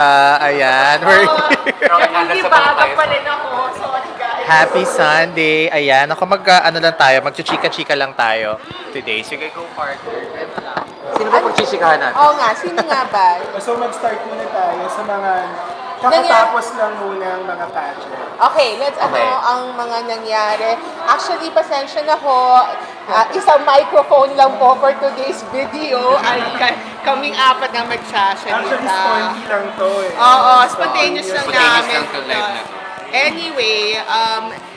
Ayan, we're Nangibaga pa rin ako. Sorry guys. Happy Sunday. Ayan, ako ano lang tayo, magchichika-chika lang tayo today. Sige, go partner. Sino ba pagchichikahan natin? Oo nga, sino nga ba? So mag-start muna tayo sa mga kakatapos lang muna ang mga pageant. Okay, let's Okay. ang mga nangyari. Actually, pasensya na ho. Isang microphone lang po for today's video. Ay, kaming apat na magsasalita. Actually, sponty lang to eh. Oo, spontaneous lang namin. lang to live na. Anyway,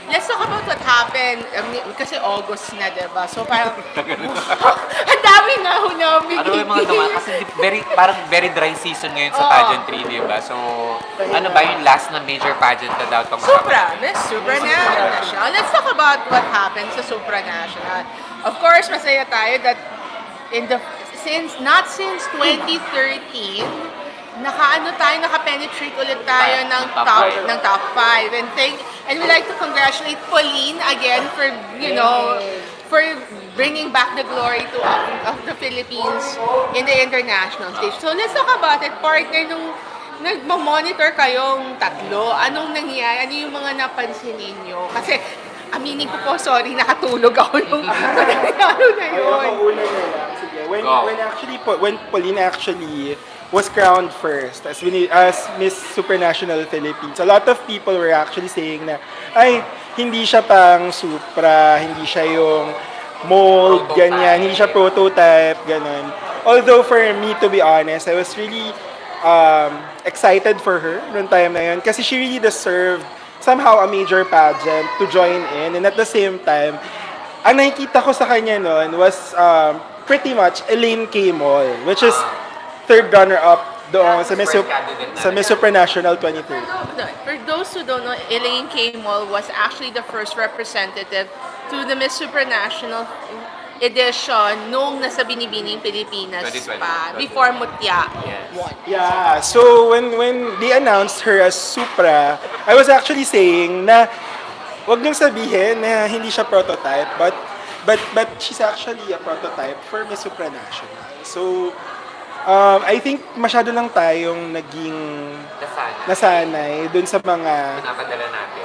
let's talk about what happened. Kasi August na, diba? So parang, ang dami nga ho namin. Ano yung mga naman? Kasi parang very dry season ngayon sa Oo. pageantry, di ba? So, ano ba yung last na major pageant na daw itong Miss Supranational. Let's talk about what happened sa Supranational. Of course, masaya tayo that since 2013, naka-penetrate ulit tayo ng top 5. And we like to congratulate Pauline again for, for bringing back the glory of the Philippines in the international stage. So let's talk about it. Partner, nung nagmamonitor kayong tatlo, anong nangyayari? Ano yung mga napansin ninyo? Kasi, aminin ko po, sorry, nakatulog ako nung nangyari na yun. Ako una na lang. Sige. When Pauline actually was crowned first as Miss Supranational Philippines, a lot of people were actually saying na, ay, hindi siya pang Supra, hindi siya yung mold, ganyan, hindi siya prototype, ganun. Although for me, to be honest, I was really excited for her noong time na yun kasi she really deserved somehow a major pageant to join in, and at the same time, ang nakikita ko sa kanya noon was pretty much Elaine K. Mall, which is third runner-up doon sa Miss Supranational 2013. For those who don't know, Elaine K. Mall was actually the first representative to the Miss Supranational edition nung nasa Binibining Pilipinas 2020. pa, before Mutya won. Yeah, so when they announced her as Supra, I was actually saying na wag niyong sabihin na hindi siya prototype, but she's actually a prototype for Miss Supranational. So I think masyado lang tayong naging nasanay dun sa mga pinapadala natin.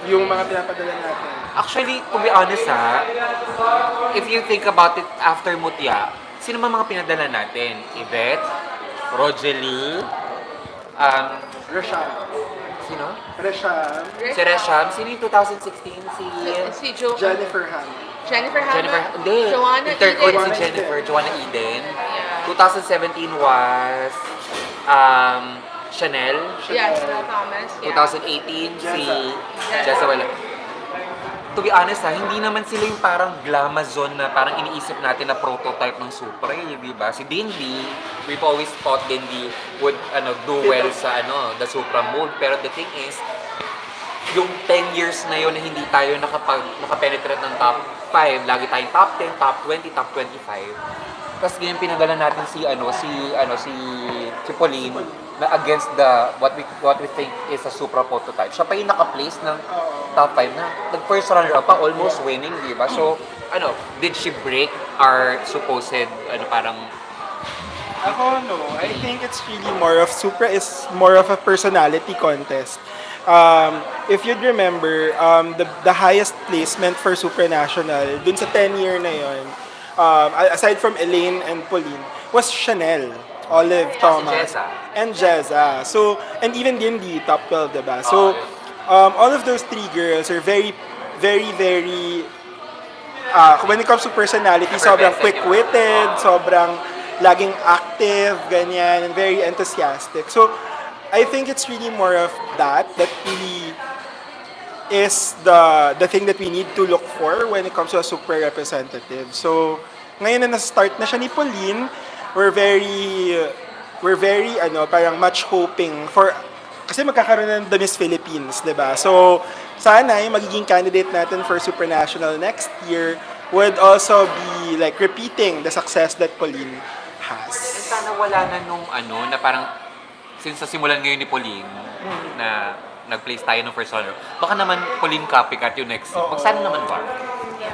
yung mga pinapadala natin. Actually, to be honest if you think about it after Mutya, sino mga pinadala natin? Yvette, Rogelie, Resham. sino? Resham. Si Resham. Sino yung 2016? Si Jennifer Han. Jennifer Hannah, Hindi. Joanna Yung third one Eden. si Jennifer, Joanna Eden. Yeah. 2017 was Chanel. Yeah, Chanel Thomas. Yeah. 2018 si Jezabel. To be honest hindi naman sila yung parang glamazon na parang iniisip natin na prototype ng Supra, di ba? Si Dindy, we've always thought Dindy would do well sa the Supra mold. Pero the thing is, yung 10 years na yun na hindi tayo nakapenetrate ng top 5, lagi tayong top 10, top 20, top 25. Tapos ngayon pinadala natin si Pauline na against what we think is a Supra prototype. Siya pa yung naka-place ng top 5 na nag-first runner up pa, almost winning, di ba? So, did she break our supposed parang Ako, no. I think it's really more of Supra is more of a personality contest. If you'd remember, the highest placement for Supranational dun sa 10-year na yon, aside from Elaine and Pauline, was Chanel, Olive, Thomas, and Jezza. So, and even Dindy, top 12, diba? So, all of those three girls are very, very, very, when it comes to personality, sobrang quick-witted, sobrang laging active, ganyan, and very enthusiastic. So, I think it's really more of that really is the thing that we need to look for when it comes to a super representative. So, ngayon na na-start na siya ni Pauline, we're very parang much hoping for, kasi magkakaroon ng the Miss Philippines, diba? So, sana yung magiging candidate natin for Supranational next year would also be like repeating the success that Pauline has. sana wala na nung na parang since simulan ngayon ni Pauline na nag-place tayo ng first runner, baka naman Pauline copycat yung next. Sana naman ba?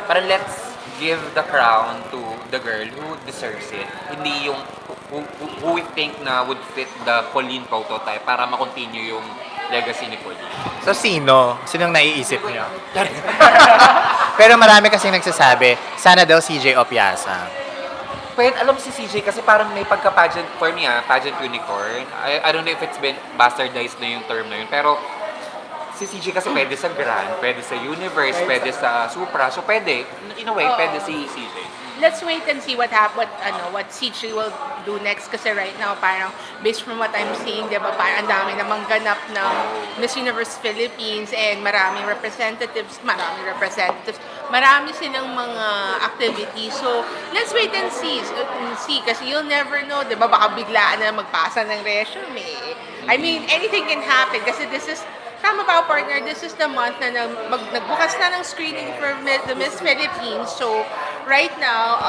Parang let's give the crown to the girl who deserves it. Hindi yung who we think na would fit the Pauline prototype para ma-continue yung legacy ni Pauline. So, sino? Sinong naiisip niyo? Pero marami kasing nagsasabi, sana daw CJ Opiasa. Pwede, alam si CJ kasi parang may pagka-pageant, for me pageant unicorn. I don't know if it's been bastardized na yung term na yun, pero si CJ kasi pwede sa Grand, pwede sa Universe, pwede sa Supra. So pwede, in a way, pwede si CJ. Let's wait and see what CJ will do next kasi right now parang based from what I'm seeing, 'di ba, parang ang dami namang ganap ng Miss Universe Philippines and marami silang mga activities. So, let's wait and see kasi you'll never know, 'di ba, baka biglaan na magpasa ng resume. I mean, anything can happen kasi this is tama ba, partner? This is the month na nagbukas na ng screening for the Miss Philippines. So, right now,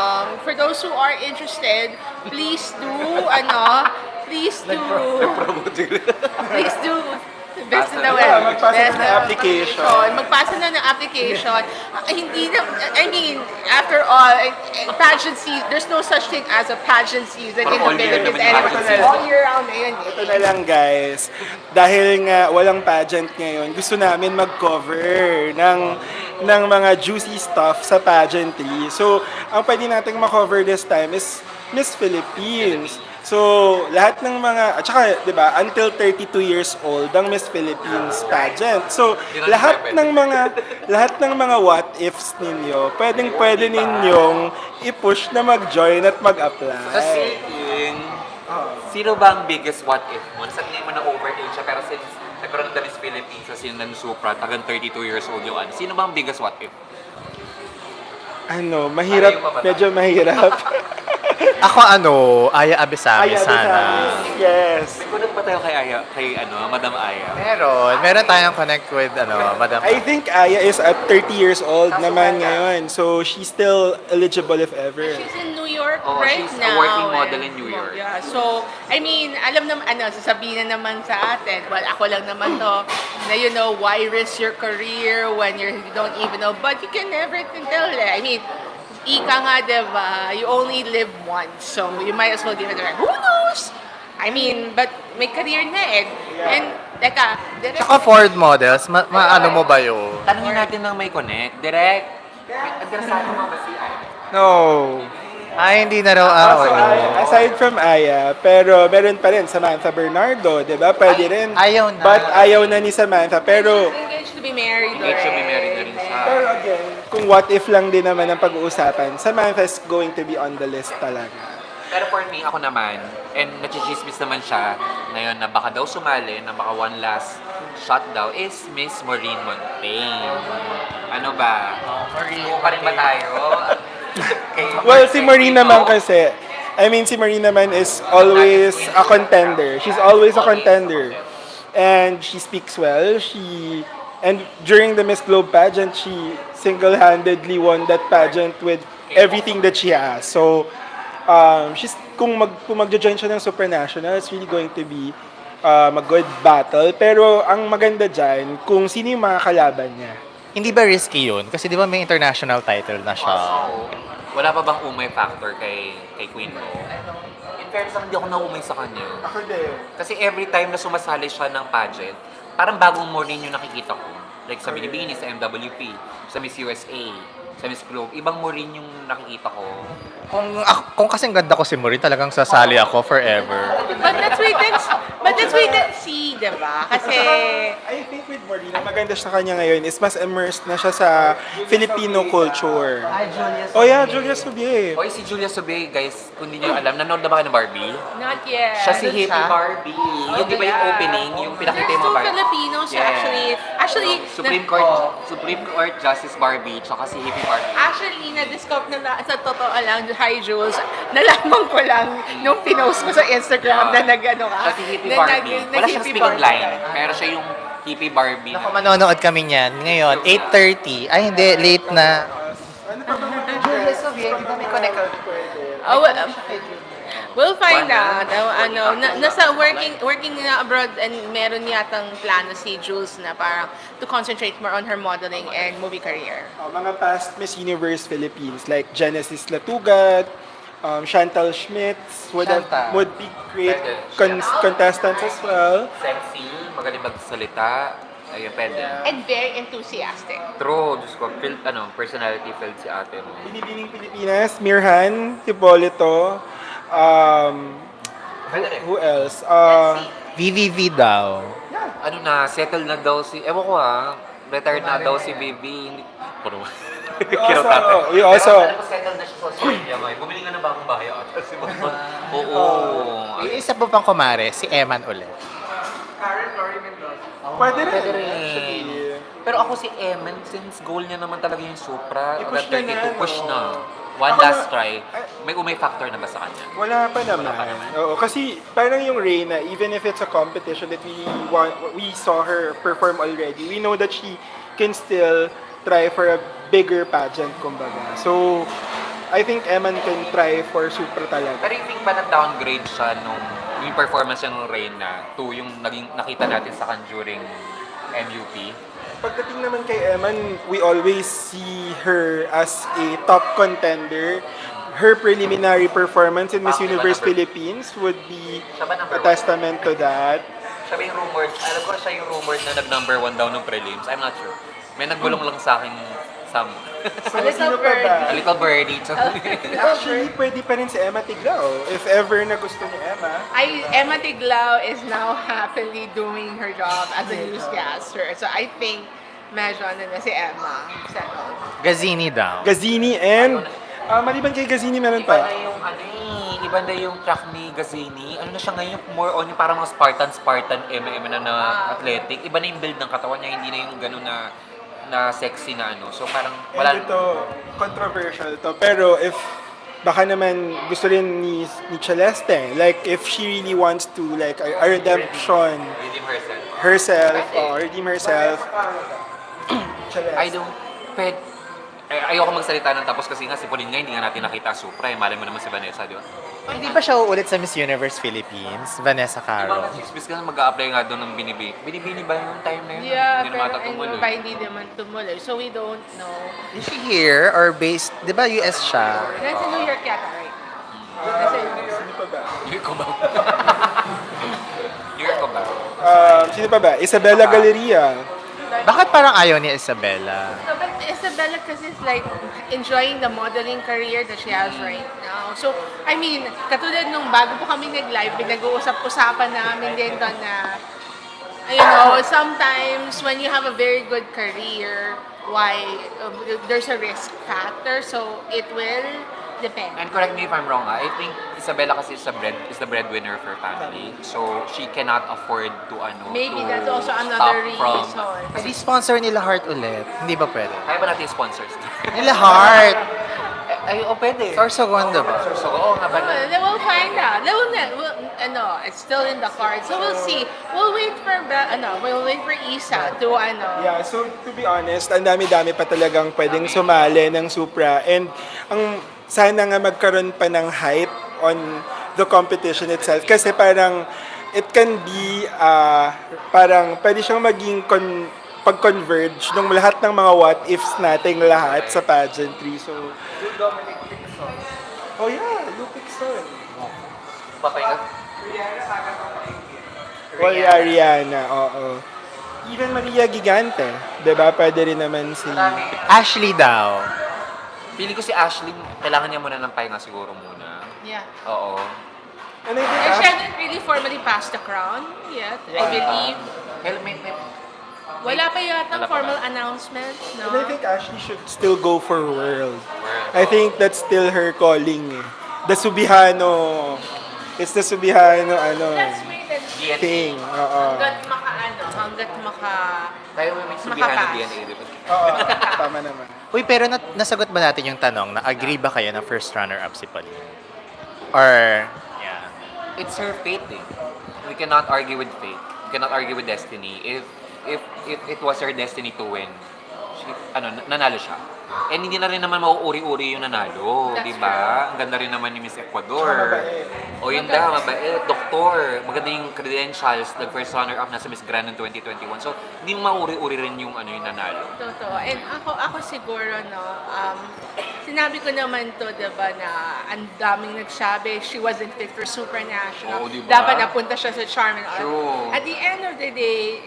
for those who are interested, please do visit the web. Magpasa na ng application. Magpasa na ng application. Hindi na, I mean, after all, pageant season, there's no such thing as a pageant season in the Philippines anymore. All year round na yun. Ito na lang guys, dahil nga walang pageant ngayon, gusto namin mag-cover ng mga juicy stuff sa pageantry. So, ang pwede nating ma-cover this time is Miss Philippines. So, lahat ng mga, at saka, di ba, until 32 years old, ang Miss Philippines pageant. So, lahat ng mga what ifs ninyo, pwede ninyong i-push na mag-join at mag-apply. Kasi sino ba ang biggest what if mo? Sabihin mo na overage siya, pero since nagkaroon ng Miss Philippines, kasi ng Supra, tagang 32 years old yung sino ba ang biggest what if? Mahirap, medyo mahirap. Ako Aya Abisami sana. Yes. May connect ba tayo kay Madam Aya? Meron tayong connect with Madam. I think Aya is at 30 years old naman ngayon. So, she's still eligible if ever. She's in New York right right she's now. a working model in New York. Yeah. So, I mean, alam naman, sasabihin na naman sa atin, well, ako lang naman to, na why risk your career when you don't even know, but you can never tell. I mean, ika nga, diba, you only live once, so you might as well give it a try. Who knows? I mean, but may career na And, teka, Tsaka Ford models, maano mo ba yun? Tanungin natin ng may connect. Direct, interesado mo ba si Aya? No. Hindi na raw Aside from Aya, pero meron pa rin Samantha Bernardo, di ba? Pwede rin. Ayaw na. But ayaw na ni Samantha. Pero, engaged to be married. Engaged to be married na rin siya. pero again, kung what if lang din naman ang pag-uusapan, Samantha is going to be on the list talaga. Pero for me, ako naman, and nachichismis naman siya, na yun, na baka daw sumali, na baka one last shot daw, is Miss Maureen Montaigne. Ano ba? Maureen pa rin ba tayo? Well, si Maureen naman kasi, si Maureen naman is always a contender. She's always a contender. And she speaks well. And during the Miss Globe pageant, she single-handedly won that pageant with everything that she has. So, kung magjo-join siya ng Supranational, it's really going to be a good battle. Pero ang maganda dyan, kung sino yung mga kalaban niya. Hindi ba risky yun? Kasi di ba may international title na siya? Wala pa bang umay factor kay Queen Mo? In fairness, hindi ako naumay sa kanya. Ako din. Kasi every time na sumasali siya ng pageant, parang bagong Maureen yung nakikita ko. Like sa Binibini, sa MWP, sa Miss USA, sa Miss Globe. Ibang Maureen yung nakikita ko. Kung kasing ganda ko si Maureen, talagang sasali ako forever. But let's wait and see, diba? Kasi, I think with Maureen, ang maganda sa kanya ngayon is mas immersed na siya sa Filipino culture. Julia Subier. Oy, si Julia Sobey, guys, kung hindi nyo alam, nanood na ba kayo ng Barbie? not yet. Siya si Hippie Barbie. Yung di ba yung opening, yung pinakita yung mga There's two Barbie? Filipinos actually, Supreme Court Justice Barbie, tsaka si Hippie Barbie. Actually, na-discover na sa totoo lang, hi Jules, nalaman ko lang nung pinost mo sa Instagram na nag-ano ka. Siya si Hippie Barbie. Wala siyang speaking line, pero siya yung Hippie Barbie. Ako manonood kami niyan. Ngayon, 8:30. Ay, hindi. Late na. Oh, We'll find Wala. out. Nasa working na abroad and meron yatang plano si Jules na parang to concentrate more on her modeling and movie career. Mga past Miss Universe Philippines like Genesis Latugat, Chantal Schmitz would be great contestants as well. Sexy, magaling magsalita. Ayun, pwede. And very enthusiastic. True, Diyos ko, personality filled si ate mo. Binibining Pilipinas, Mirhan, Hipolito, Pwede rin. who else? VVV daw. Ano na, settle na daw si, ewan ko retired na daw si Bibi. Puro. We also- Pero alam ko, settle na siya sa Australia ngayon. Bumili nga ng bagong bahay ata si Mama. Oo. Yung isa po pang kumare, si Eman ulit. Pwede rin. Pwede rin. Actually. Pero ako si Eman, since goal niya naman talaga yung Supra, I-push hanggang na 32, na, push no? na. One Ako last na- try. May factor na ba sa kanya? Wala pa naman. Oo, kasi parang yung Reyna, even if it's a competition that we saw her perform already, we know that she can still try for a bigger pageant, kumbaga. So, I think Eman can try for Supra talaga. Pero yung think ba na-downgrade siya nung yung performance niya ng Reyna to yung naging nakita natin sa kan during MUP? Pagdating naman kay Eman, we always see her as a top contender. Her preliminary performance in Miss Bakit ba Universe number- Philippines would be Siya ba number a testament to that. Siya ba yung rumored? Alam ko siya yung rumored na nag-number 1 daw ng prelims. I'm not sure. May nagbulong lang sa akin some. So, A little sino pa ba? A little birdie. Actually, pwede pa rin si Emma Tiglao. If ever na gusto ni Emma. Emma Tiglao is now happily doing her job as a newscaster. So I think medyo na si Emma. Settled. Gazini daw. Gazini and... maliban kay Gazini, meron Iba pa. na yung iba na yung track ni Gazzini. Ano na siya ngayon, more on yung parang mga Spartan, na athletic. Iba na yung build ng katawan niya, hindi na yung gano'n na sexy na ano. So parang wala. And ito, controversial to. Pero if baka naman gusto rin ni Celeste, like if she really wants to like a redemption Redeem herself. herself or redeem herself, Celeste. I don't, ayoko magsalita ng tapos kasi nga si Pauline nga hindi nga natin nakita Supra. Malay mo naman si Vanessa, di ba? Hindi ba siya uulit sa Miss Universe Philippines? Vanessa Diba Caro. nga, chismis ka na mag-a-apply nga doon ng binibini. Binibini ba yung time na yun? Yeah, Hindi pero naman ata tumuloy. hindi naman tumuloy. So we don't know. Is she here or based, di ba US siya? Nasa New York yata, right? Nasa Sino pa ba? New York ko ba? New York ko ba? Sino pa ba? Isabella Galleria. Bakit parang ayaw ni Isabella? No, but Isabella kasi is like enjoying the modeling career that she has right now. So, I mean, katulad nung bago po kami nag-live, pinag-uusap-usapan namin din doon na, you know, sometimes when you have a very good career, there's a risk factor, so it will depend. And correct me if I'm wrong, I think Isabella kasi is the breadwinner for family. So, she cannot afford to Maybe to that's also stop another from... reason. Hindi sponsor nila Heart ulit. Hindi ba pwede? Kaya ba natin yung sponsors? Nila Heart! Ay, pwede. Or Segundo ba? So, oo nga ba? They will find out. It's still in the cards. So we'll see. We'll wait for Isa to Yeah, so to be honest, ang dami-dami pa talagang pwedeng sumali ng Supra. And sana nga magkaroon pa ng hype on the competition itself. Kasi parang it can be, parang pwede siyang maging pag-converge ng lahat ng mga what-ifs nating lahat sa pageantry. So, oh yeah, Lupicson. Papahinga? Oh yeah, Rihanna, oo. Even Maria Gigante, 'di ba? Pwede rin naman si... Ashley daw. Feeling ko si Ashley, kailangan niya muna ng pahinga siguro muna. Yeah. Oo. And I think And she hasn't really formally passed the crown yet, I believe. Wala pa yata Wala pa formal ba? announcement, no? And I think Ashley should still go for World. I think that's still her calling. The Subihano. It's the Subihano, Let's wait and see. thing. Oo. Hanggat Tayo may subihan ng Makapass. DNA, di ba? Oo, tama naman. Uy, pero nasagot ba natin yung tanong na agree ba kayo na first runner-up si Pauline? Or, yeah. It's her fate eh. We cannot argue with fate. We cannot argue with destiny. If it was her destiny to win, nanalo siya. And hindi na rin naman mauuri-uri yung nanalo, That's di ba? Ang ganda rin naman ni Miss Ecuador. Tsaka mabait. O yun daw, mabait, doktor, maganda yung credentials, nag-first runner-up na sa Miss Grand noong 2021. So, hindi mo mauri-uri rin yung yung nanalo. Totoo. And ako siguro, no, sinabi ko naman to, diba, na ang daming nagsabi, she wasn't fit for Supranational. Oo, diba? Dapat napunta siya sa Charm and Art. True. At the end of the day,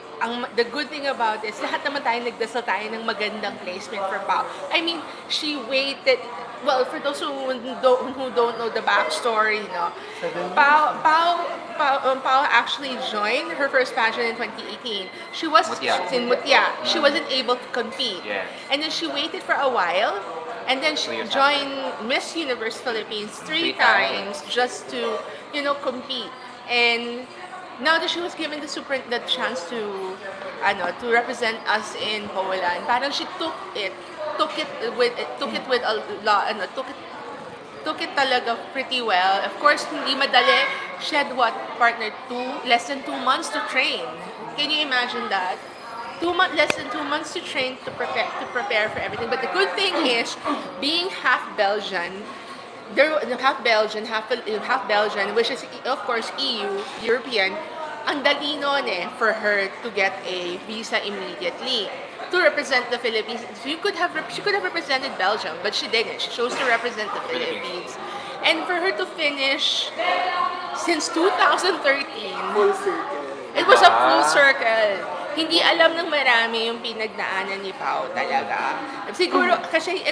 the good thing about this, lahat naman tayo nagdasal tayo ng magandang placement for Pao. I mean, she waited. Well, for those who don't know the backstory, no, Pao actually joined her first pageant in 2018. She was Mutya. in Mutya. She wasn't able to compete, Yeah. and then she waited for a while, and then she 2 years joined Miss Universe Philippines three 3 times. times just to compete. And now that she was given the chance to represent us in Poland, parang she took it with a lot, took it talaga pretty well. Of course, hindi madali. She had less than 2 months to train. Can you imagine that? Less than 2 months to train to prepare for everything. But the good thing is, being half Belgian, half Belgian, which is of course European, ang dali nun for her to get a visa immediately to represent the Philippines. She could have represented Belgium, but she didn't. She chose to represent the Philippines. And for her to finish since 2013, Full circle. it was a full circle. Hindi alam ng marami yung pinagnaanan ni Pao talaga. Siguro, kasi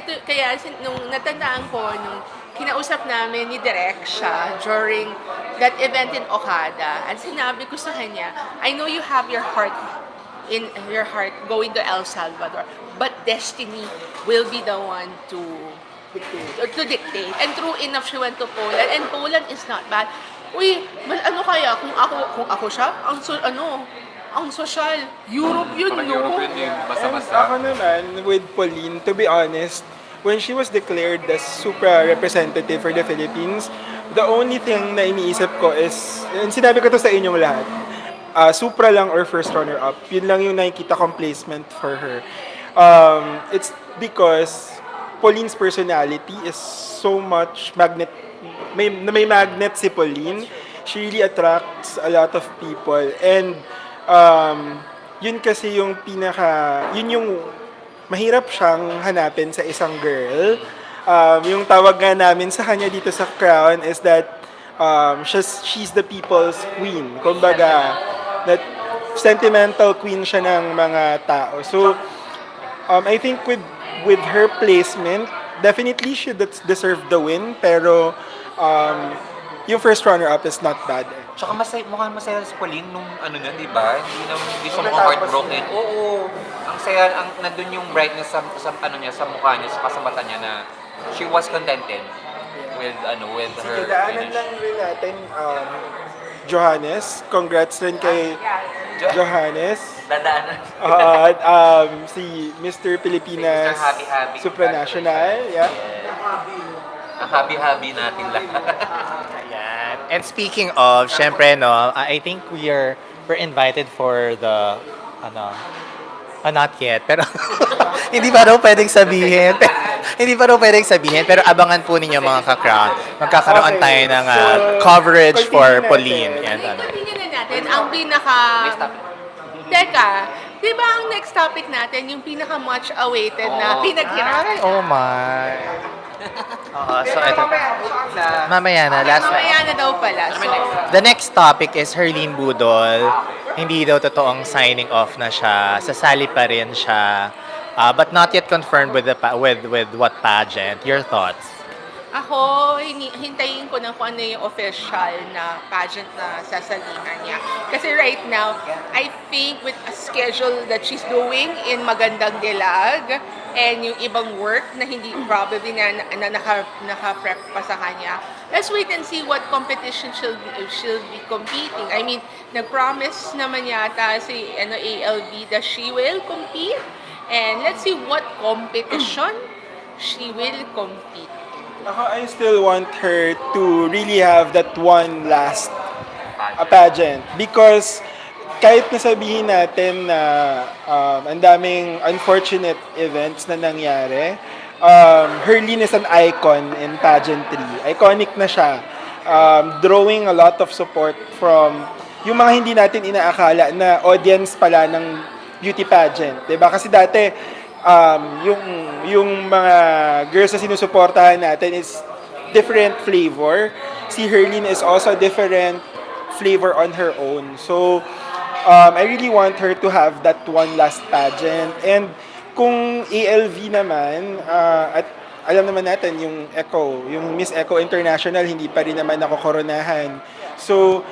nung natandaan ko, nung kinausap namin ni Direk siya during that event in Okada, at sinabi ko sa kanya, I know you have your heart going to El Salvador, but destiny will be the one to dictate. And true enough, she went to Poland, and Poland is not bad. Uy, ano kaya kung ako siya, ang social, Europe yun, Parang no? Europe yun yung And basa-basa. ako naman, with Pauline, to be honest, when she was declared as Supra representative for the Philippines, the only thing na iniisip ko is, and sinabi ko to sa inyong lahat, Supra lang or first runner-up, yun lang yung nakikita kong placement for her. It's because Pauline's personality is so much may magnet si Pauline. She really attracts a lot of people. And yun kasi yung yun yung mahirap siyang hanapin sa isang girl. Yung tawag nga namin sa kanya dito sa Qrown is that she's the people's queen. Kumbaga, that sentimental queen siya ng mga tao. So, I think with her placement, definitely she deserved the win. Pero, yung first runner-up is not bad. Tsaka mukhang masaya si Pauline nung di ba? Hindi siya mukhang heartbroken. Oo. Ang saya, nandun yung brightness sa mukha niya, sa mata niya na she was contented with her Daanan finish. lang rin natin, Johannes. Congrats rin kay Johannes. Dadaanan. Si Mr. Pilipinas Mr. Happy. Supranational. Yeah. Ang happy-happy natin lahat. Ayan. And speaking of, syempre, no, I think we're invited for the, not yet, pero hindi pa raw pwedeng sabihin. Hindi pa raw pwedeng sabihin, pero abangan po ninyo mga ka-Qrown. Magkakaroon Okay, tayo ng so, coverage for continue Pauline. natin. And, Tingnan na natin, ang Next topic. Teka, di ba ang next topic natin, yung pinaka-much awaited na pinaghirapan? oh my. So ito. Mamaya na. Last Mamaya na daw pala. So, The next topic is Herlene Budol. Hindi daw totoong signing off na siya. Sasali pa rin siya. But not yet confirmed with with what pageant. Your thoughts? ako, hintayin ko na kung ano yung official na pageant na sasalihan niya. Kasi right now, I think with a schedule that she's doing in Magandang Dilag and yung ibang work na hindi probably na naka-prep pa sa kanya, let's wait and see what competition she'll be competing. I mean, nag-promise naman yata si ALB that she will compete. And let's see what competition she will compete. I still want her to really have that one last pageant. Because kahit nasabihin natin na ang daming unfortunate events na nangyari, Herlene is an icon in pageantry. Iconic na siya. drawing a lot of support from yung mga hindi natin inaakala na audience pala ng beauty pageant. 'Di ba? Kasi dati, yung mga girls na sinusuportahan natin is different flavor. Si Herlene is also different flavor on her own. So, I really want her to have that one last pageant. And kung ALV naman, at alam naman natin yung Echo, yung Miss Echo International, hindi pa rin naman ako koronahan. So,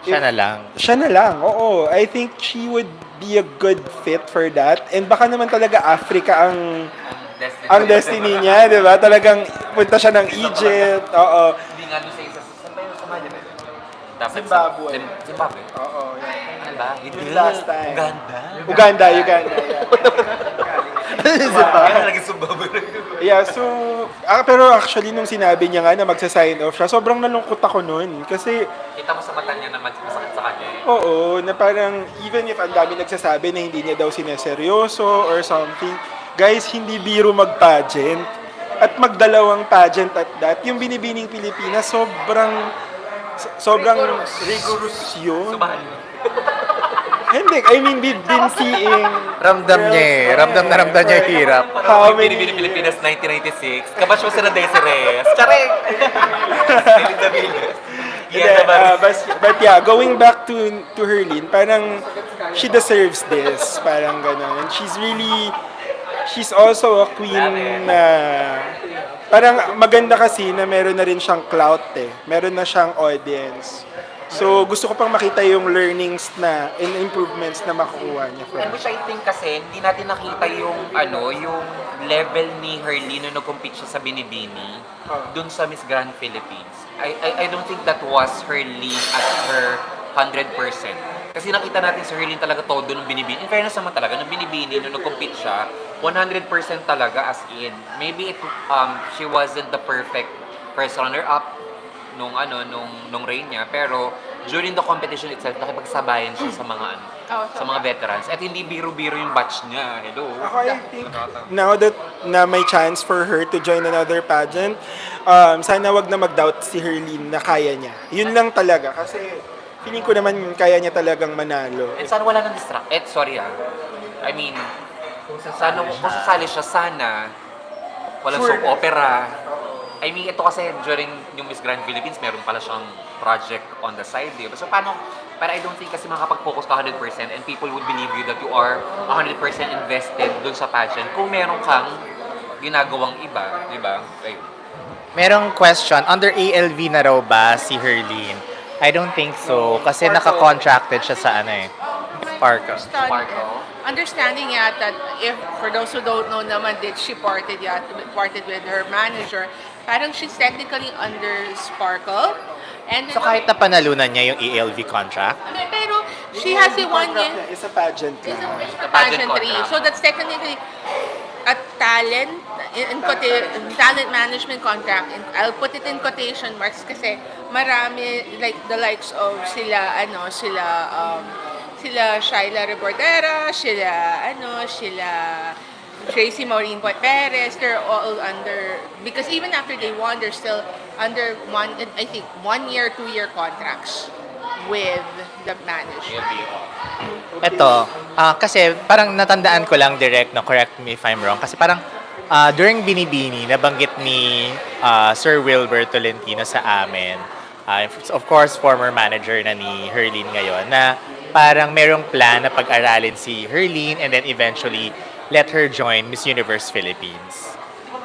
Siya na lang. siya na lang, oo. I think she would be a good fit for that. And baka naman talaga Africa ang destiny niya, di ba? Talagang punta siya ng Egypt, oo. Hindi nga doon sa isa sa bayo sa Mali. Dapat Zimbabwe. Zimbabwe. Oo, yan. Ano ba? Yung last time. Uganda. Uganda. Kaya naging Zimbabwe. Yeah, so, pero actually, nung sinabi niya nga na magsa-sign off siya, sobrang nalungkot ako nun. Kasi, Kita mo sa mata niya na masakit sa kanya eh. oo, na parang, even if ang dami nagsasabi na hindi niya daw sineseryoso or something, guys, hindi biro mag-pageant. At magdalawang pageant at that. Yung Binibining Pilipinas, sobrang rigorous yun. Subahan mo. Hindi, I mean, we've been seeing Ramdam niya eh. Ramdam na ramdam niya yung hirap. How Yung many Binibining Pilipinas 1996. Kabash mo sila Desiree. Charing! But yeah, going back to Herlene, parang she deserves this. Parang gano'n. And she's also a queen na parang maganda kasi na meron na rin siyang clout eh. Meron na siyang audience. So, gusto ko pang makita yung learnings na and improvements na makukuha niya. And which I think kasi, hindi natin nakita yung level ni Herlene nung nag-compete siya sa Binibini dun sa Miss Grand Philippines. I don't think that was Herlene at her 100%. Kasi nakita natin si Herlene talaga todo nung Binibini. In fairness naman talaga, nung Binibini, nung nag-compete siya, 100% talaga as in. Maybe she wasn't the perfect first runner-up nung reign niya, pero during the competition itself nakipagsabayan siya sa mga veterans at hindi biro-biro yung batch niya. Hello. Ako, I think, now that na may chance for her to join another pageant, sana wag na mag-doubt si Herlene na kaya niya. Yun lang talaga, kasi feeling ko naman kaya niya talagang manalo. And sana wala nang distract. Sorry I mean, kung sasali siya, sana walang soap opera. I mean, ito kasi during yung Miss Grand Philippines, meron pala siyang project on the side, di ba? So, pero I don't think kasi makapag-focus ka 100% and people would believe you that you are 100% invested dun sa pageant kung meron kang ginagawang iba, di ba? Like, Merong question, under ALV na raw ba si Herlene? I don't think so. Kasi naka-contracted siya sa Sparkle. Understanding yata, if for those who don't know naman, did she parted with her manager, parang she's technically under Sparkle. And So kahit na panalunan niya yung ALV contract? pero she has a 1 year, It's a pageant. it's a pageant pageantry. contract. So that's technically a talent talent management contract. And I'll put it in quotation marks kasi marami like the likes of sila Shaila Rebordera, sila Tracy Maureen Perez, they're all under, because even after they won, they're still under 1 year, 2 year contracts with the management. Ito, kasi parang natandaan ko lang direct, no, correct me if I'm wrong, kasi parang during Binibini, nabanggit ni Sir Wilbur Tolentino sa amin, of course, former manager na ni Herlene ngayon, na parang merong plan na pag-aralin si Herlene and then eventually let her join Miss Universe Philippines.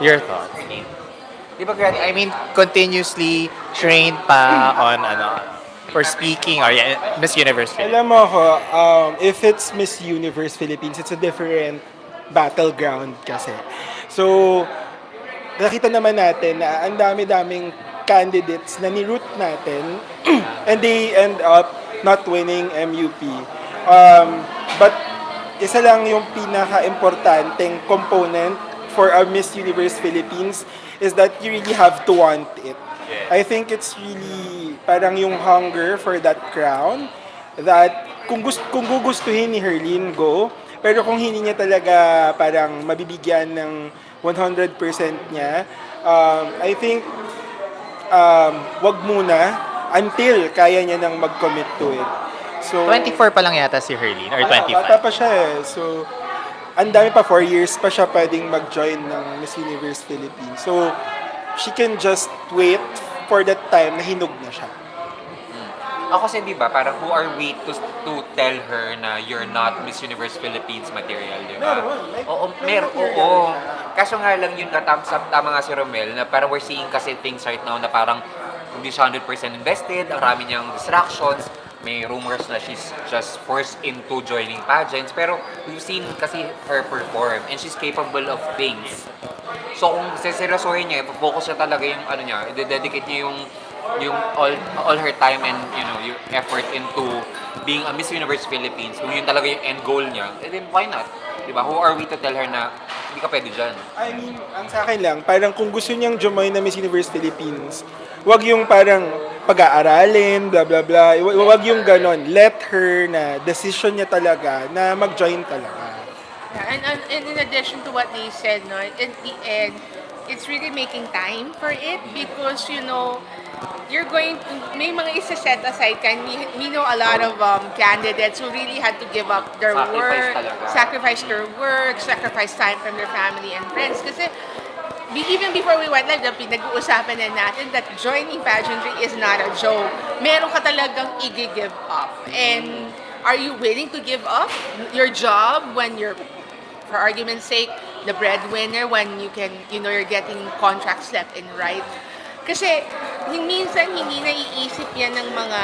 Your thoughts? di ba, I mean, continuously trained pa on for speaking or Miss Universe Philippines. Alam mo ko, if it's Miss Universe Philippines, it's a different battleground kasi. So, nakita naman natin na ang dami-daming candidates na ni-root natin and they end up not winning MUP. But isa lang yung pinaka-importanteng component for a Miss Universe Philippines is that you really have to want it. I think it's really parang yung hunger for that crown that kung gugustuhin ni Herlene, go. Pero kung hindi niya talaga parang mabibigyan ng 100% niya, I think wag muna until kaya niya nang mag-commit to it. So, 24 pa lang yata si Herlene, or bata 25. pa siya eh. So, ang dami pa, 4 years pa siya pwedeng mag-join ng Miss Universe Philippines. So, she can just wait for that time na hinog na siya. Ako kasi di ba, parang who are we to tell her na you're not Miss Universe Philippines material, di ba? Meron, like, Oo, meron material. oo. Kaso nga lang yun na tama nga si Romel, na parang we're seeing kasi things right now na parang hindi siya 100% invested, ang rami niyang distractions, may rumors na she's just forced into joining pageants, pero we've seen kasi her perform and she's capable of things. So kung seryosohin niya, focus niya talaga yung ano niya, i-dedicate niya yung all her time and yung effort into being a Miss Universe Philippines, kung yun talaga yung end goal niya, then why not? Diba? Who are we to tell her na hindi ka pwede dyan? I mean, ang sa akin lang, parang kung gusto niyang join na Miss Universe Philippines, wag yung parang pag-aaralin, blah blah blah. Wag yung ganon. Let her na decision niya talaga na mag-join talaga. Yeah, and in addition to what they said, no, in the end, it's really making time for it because, you're going to, may mga isa-set aside ka. We know a lot of candidates who really had to give up their work, sacrifice their work, sacrifice time from their family and friends. Kasi even before we went live, pinag-uusapan na natin that joining pageantry is not a joke. Meron ka talagang i-give up. And are you willing to give up your job when you're, for argument's sake, the breadwinner, when you can, you're getting contracts left and right? Kasi minsan hindi naiisip yan ng mga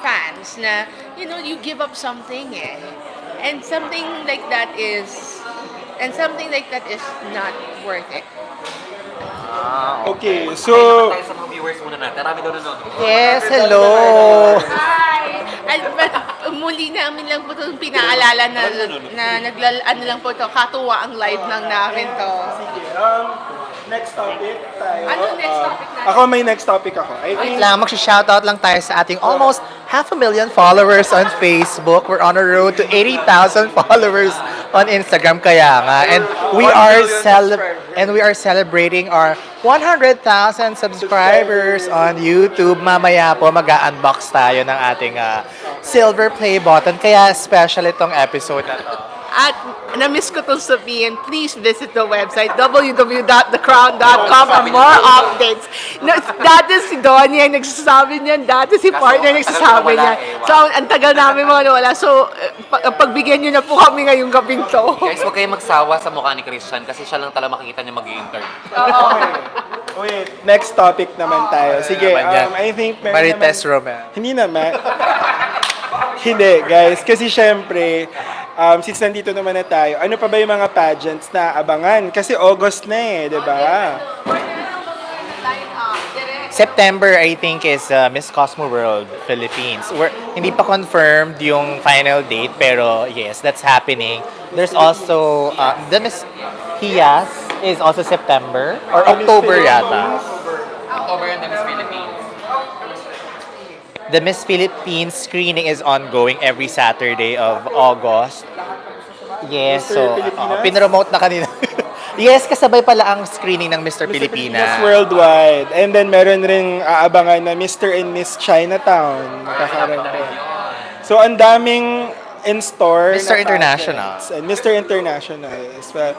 fans na you give up something eh. And something like that is not worth it. Okay, so Tayo sa mga viewers muna natin. Marami daw nanonood. Yes, hello! Hi! Muli namin lang po itong pinaalala ano lang po ito, katuwa ang live lang namin to. sige, next topic tayo. Ano next topic natin? Ako may next topic ako. I Wait think lang, mag-shoutout lang tayo sa ating almost 500,000 followers on Facebook. We're on a road to 80,000 followers on Instagram, kaya nga. And we are celebrating our 100,000 subscribers on YouTube. Mamaya po mag-unbox tayo ng ating silver play button. Kaya special itong episode na to. At na-miss ko itong sabihin, please visit the website www.thecrown.com for more updates. Dati si Donya yung nagsasabi niyan, dati si partner nagsasabi niyan. So, ang tagal namin mga nawala. So, pagbigyan niyo na po kami ngayong gabing to. Guys, huwag kayong magsawa sa mukha ni Christian kasi siya lang talaga makikita niya mag-i-intern. wait, next topic naman tayo. Sige, I think meron Marites naman- Romel. Hindi naman. Hindi, guys. Kasi syempre, since nandito naman na tayo, ano pa ba yung mga pageants na abangan? Kasi August na eh, di ba? September, I think, is Miss Cosmo World Philippines. Hindi pa confirmed yung final date, pero yes, that's happening. There's also, the Miss Hias is also September, or October yata. October and the Miss Philippines. The Miss Philippines screening is ongoing every Saturday of August. Yes, Mr. so Pilipinas? pinromote na kanina. Yes, kasabay pala ang screening ng Mr. Pilipinas. Worldwide. And then meron ring aabangan na Mr. and Miss Chinatown. Kakaroon din. So, ang daming in store. Mr. na International. pageants. And Mr. International as well.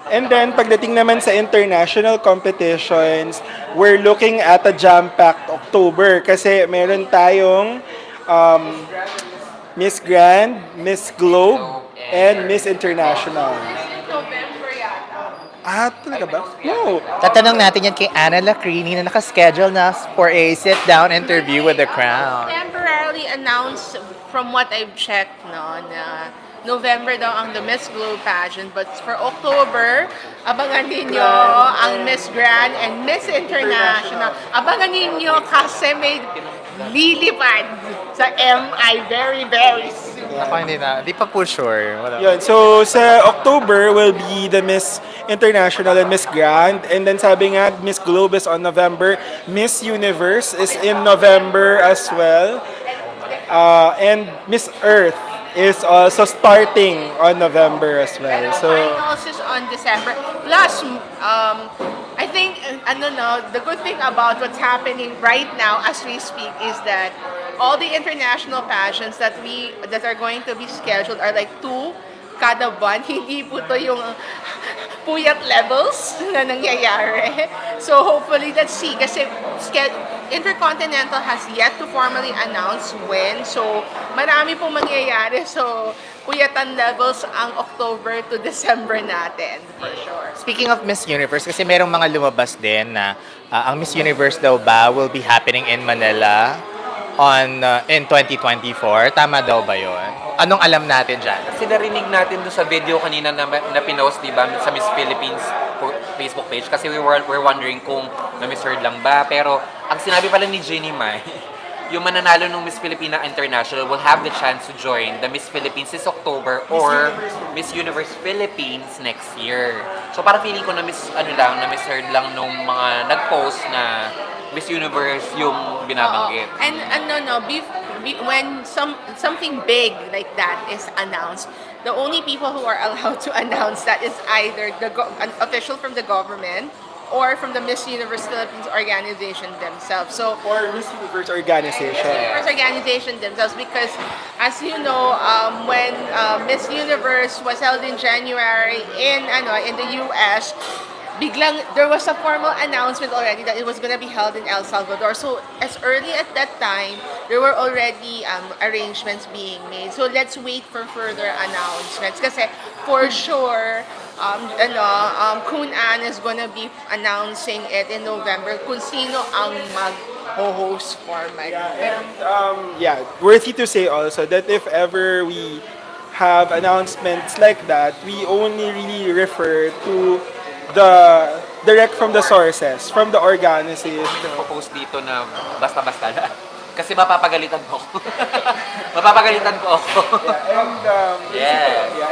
And then, pagdating naman sa international competitions, we're looking at a jam-packed October kasi meron tayong Miss Grand, Miss Globe, and Miss International. November yata. Ah, talaga ba? No. Tatanong natin yan kay Anna Lacrini na nakaschedule na for a sit-down interview with the Qrown. Temporarily announced from what I've checked, no, na November daw ang the Miss Globe pageant, but for October, abangan ninyo ang Miss Grand and Miss International. Abangan ninyo kasi may lilipad sa MI very, very soon. Ako hindi pa po sure. Wala. Yun. So, sa October will be the Miss International and Miss Grand. And then sabi nga, Miss Globe is on November. Miss Universe is in November as well. And Miss Earth is also starting on November as well. So, Finals is on December. Plus, I think, the good thing about what's happening right now as we speak is that all the international pageants that are going to be scheduled are like two kada buwan. Hindi po to yung puyat levels na nangyayari. So hopefully, let's see. Kasi Intercontinental has yet to formally announce when. So marami pong mangyayari. So puyatan levels ang October to December natin, for sure. Speaking of Miss Universe, kasi merong mga lumabas din na ang Miss Universe daw ba will be happening in Manila in 2024. Tama daw ba yun? Anong alam natin dyan? Kasi narinig natin doon sa video kanina na pinost, di ba, sa Miss Philippines Facebook page. Kasi we're wondering kung na-misheard lang ba. Pero ang sinabi pala ni Jenny Mai, yung mananalo ng Miss Filipina International will have the chance to join the Miss Philippines this October or Miss Universe Philippines next year. So parang feeling ko na-misheard lang nung mga nag-post na Miss Universe yung binabanggit. And when something big like that is announced, the only people who are allowed to announce that is either an official from the government or from the Miss Universe Philippines organization themselves. So or Miss Universe organization. Miss Universe organization themselves, because as you know, when Miss Universe was held in January in the US, biglang there was a formal announcement already that it was going to be held in El Salvador. So as early at that time, there were already arrangements being made. So let's wait for further announcements. Kasi for sure, Qrown is going to be announcing it in November kung sino ang mag-host for And worthy to say also that if ever we have announcements like that, we only really refer to the direct from the sources, from the organization. Post dito na basta-basta lang. Kasi mapapagalitan mo ako. Mapapagalitan ko ako.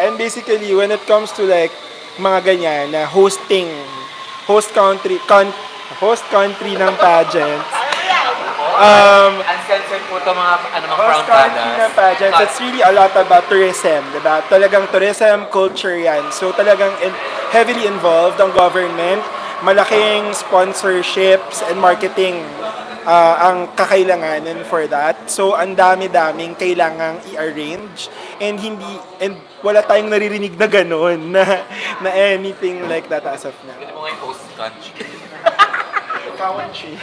And basically, when it comes to like mga ganyan na host country ng pageants, Uncensored po ito mga host Qrown country ng pageants, it's really a lot about tourism, diba? Talagang tourism culture yan. So talagang heavily involved ang government, malaking sponsorships and marketing ang kakailanganin for that. So ang dami-daming kailangang i-arrange and wala tayong naririnig na ganun na anything like that as of now. Hindi mo ngayon host country. Country.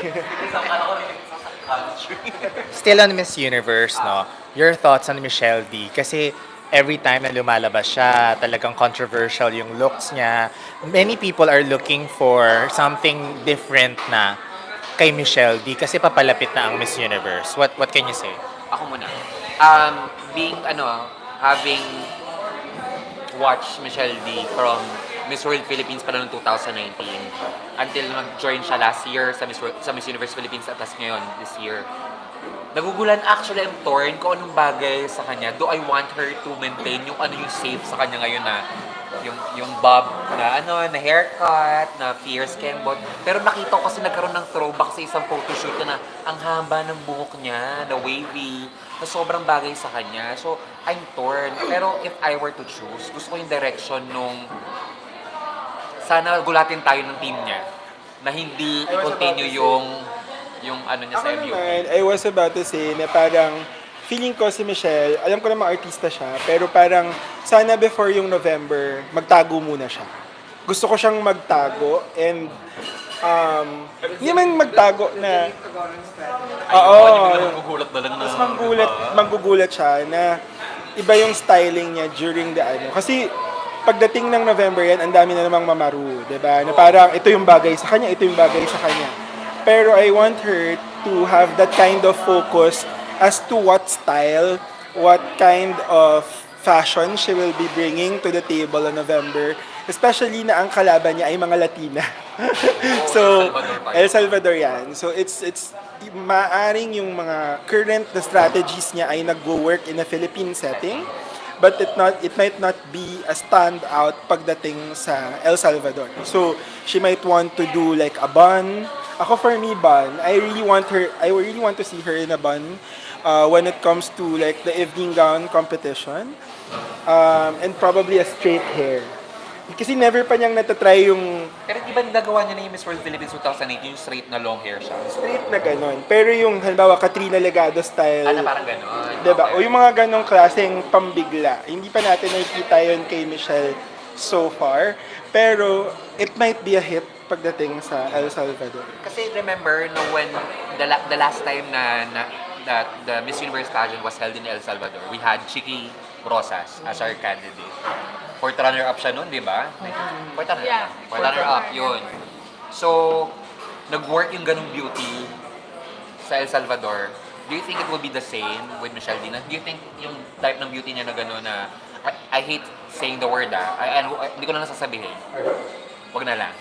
Still on Miss Universe, no? Your thoughts on Michelle D? Kasi every time na lumalabas siya, talagang controversial yung looks niya. Many people are looking for something different na kay Michelle D kasi papalapit na ang Miss Universe. What can you say? Ako muna. Having watched Michelle D from Miss World Philippines pa noong 2019 until nag-join siya last year sa Miss Universe Philippines at ngayon, this year. Nagugulan actually ang torn ko anong bagay sa kanya. Do I want her to maintain yung safe sa kanya ngayon na yung bob na haircut, na fierce kembot. Pero nakita ko kasi nagkaroon ng throwback sa isang photoshoot na ang haba ng buhok niya, na wavy, na sobrang bagay sa kanya. So, I'm torn. Pero if I were to choose, gusto ko yung direction sana gulatin tayo ng team niya na hindi i-continue yung niya sa MU. I was about to say na parang feeling ko si Michelle, alam ko namang artista siya, pero parang sana before yung November, magtago muna siya. Gusto ko siyang magtago and hindi man magtago na Magugulat na lang na. Tapos manggugulat siya na iba yung styling niya during the kasi pagdating ng November yan, ang dami na namang mamaru, diba? Na parang ito yung bagay sa kanya, ito yung bagay sa kanya. Pero I want her to have that kind of focus as to what style, what kind of fashion she will be bringing to the table in November. Especially na ang kalaban niya ay mga Latina. So, El Salvador yan. So, it's maaring yung mga current na strategies niya ay nag-work in a Philippine setting. But it might not be a standout pagdating sa El Salvador. So, she might want to do like a bun. Ako for me, bun. I really want to see her in a bun when it comes to like the evening gown competition. And probably a straight hair. Kasi never pa niyang natatry yung Pero di ba nagawa niya na yung Miss World Philippines 2008, yung straight na long hair siya? straight na ganon. Pero yung halimbawa Katrina Legado style, Ano parang gano'n? diba? Okay. O yung mga ganong klaseng pambigla. Hindi pa natin nakikita yun kay Michelle so far. Pero it might be a hit pagdating sa El Salvador. Kasi remember, no, when the last time that the Miss Universe pageant was held in El Salvador, we had Chiqui Rosas as our candidate. Fourth runner-up siya noon, di ba? Fourth runner-up. Yeah, Fourth runner-up, yun. So, nag-work yung ganung beauty sa El Salvador. Do you think it will be the same with Michelle Dina? Do you think yung type ng beauty niya na gano'n na... I hate saying the word hindi ko na nasasabihin. Wag na lang.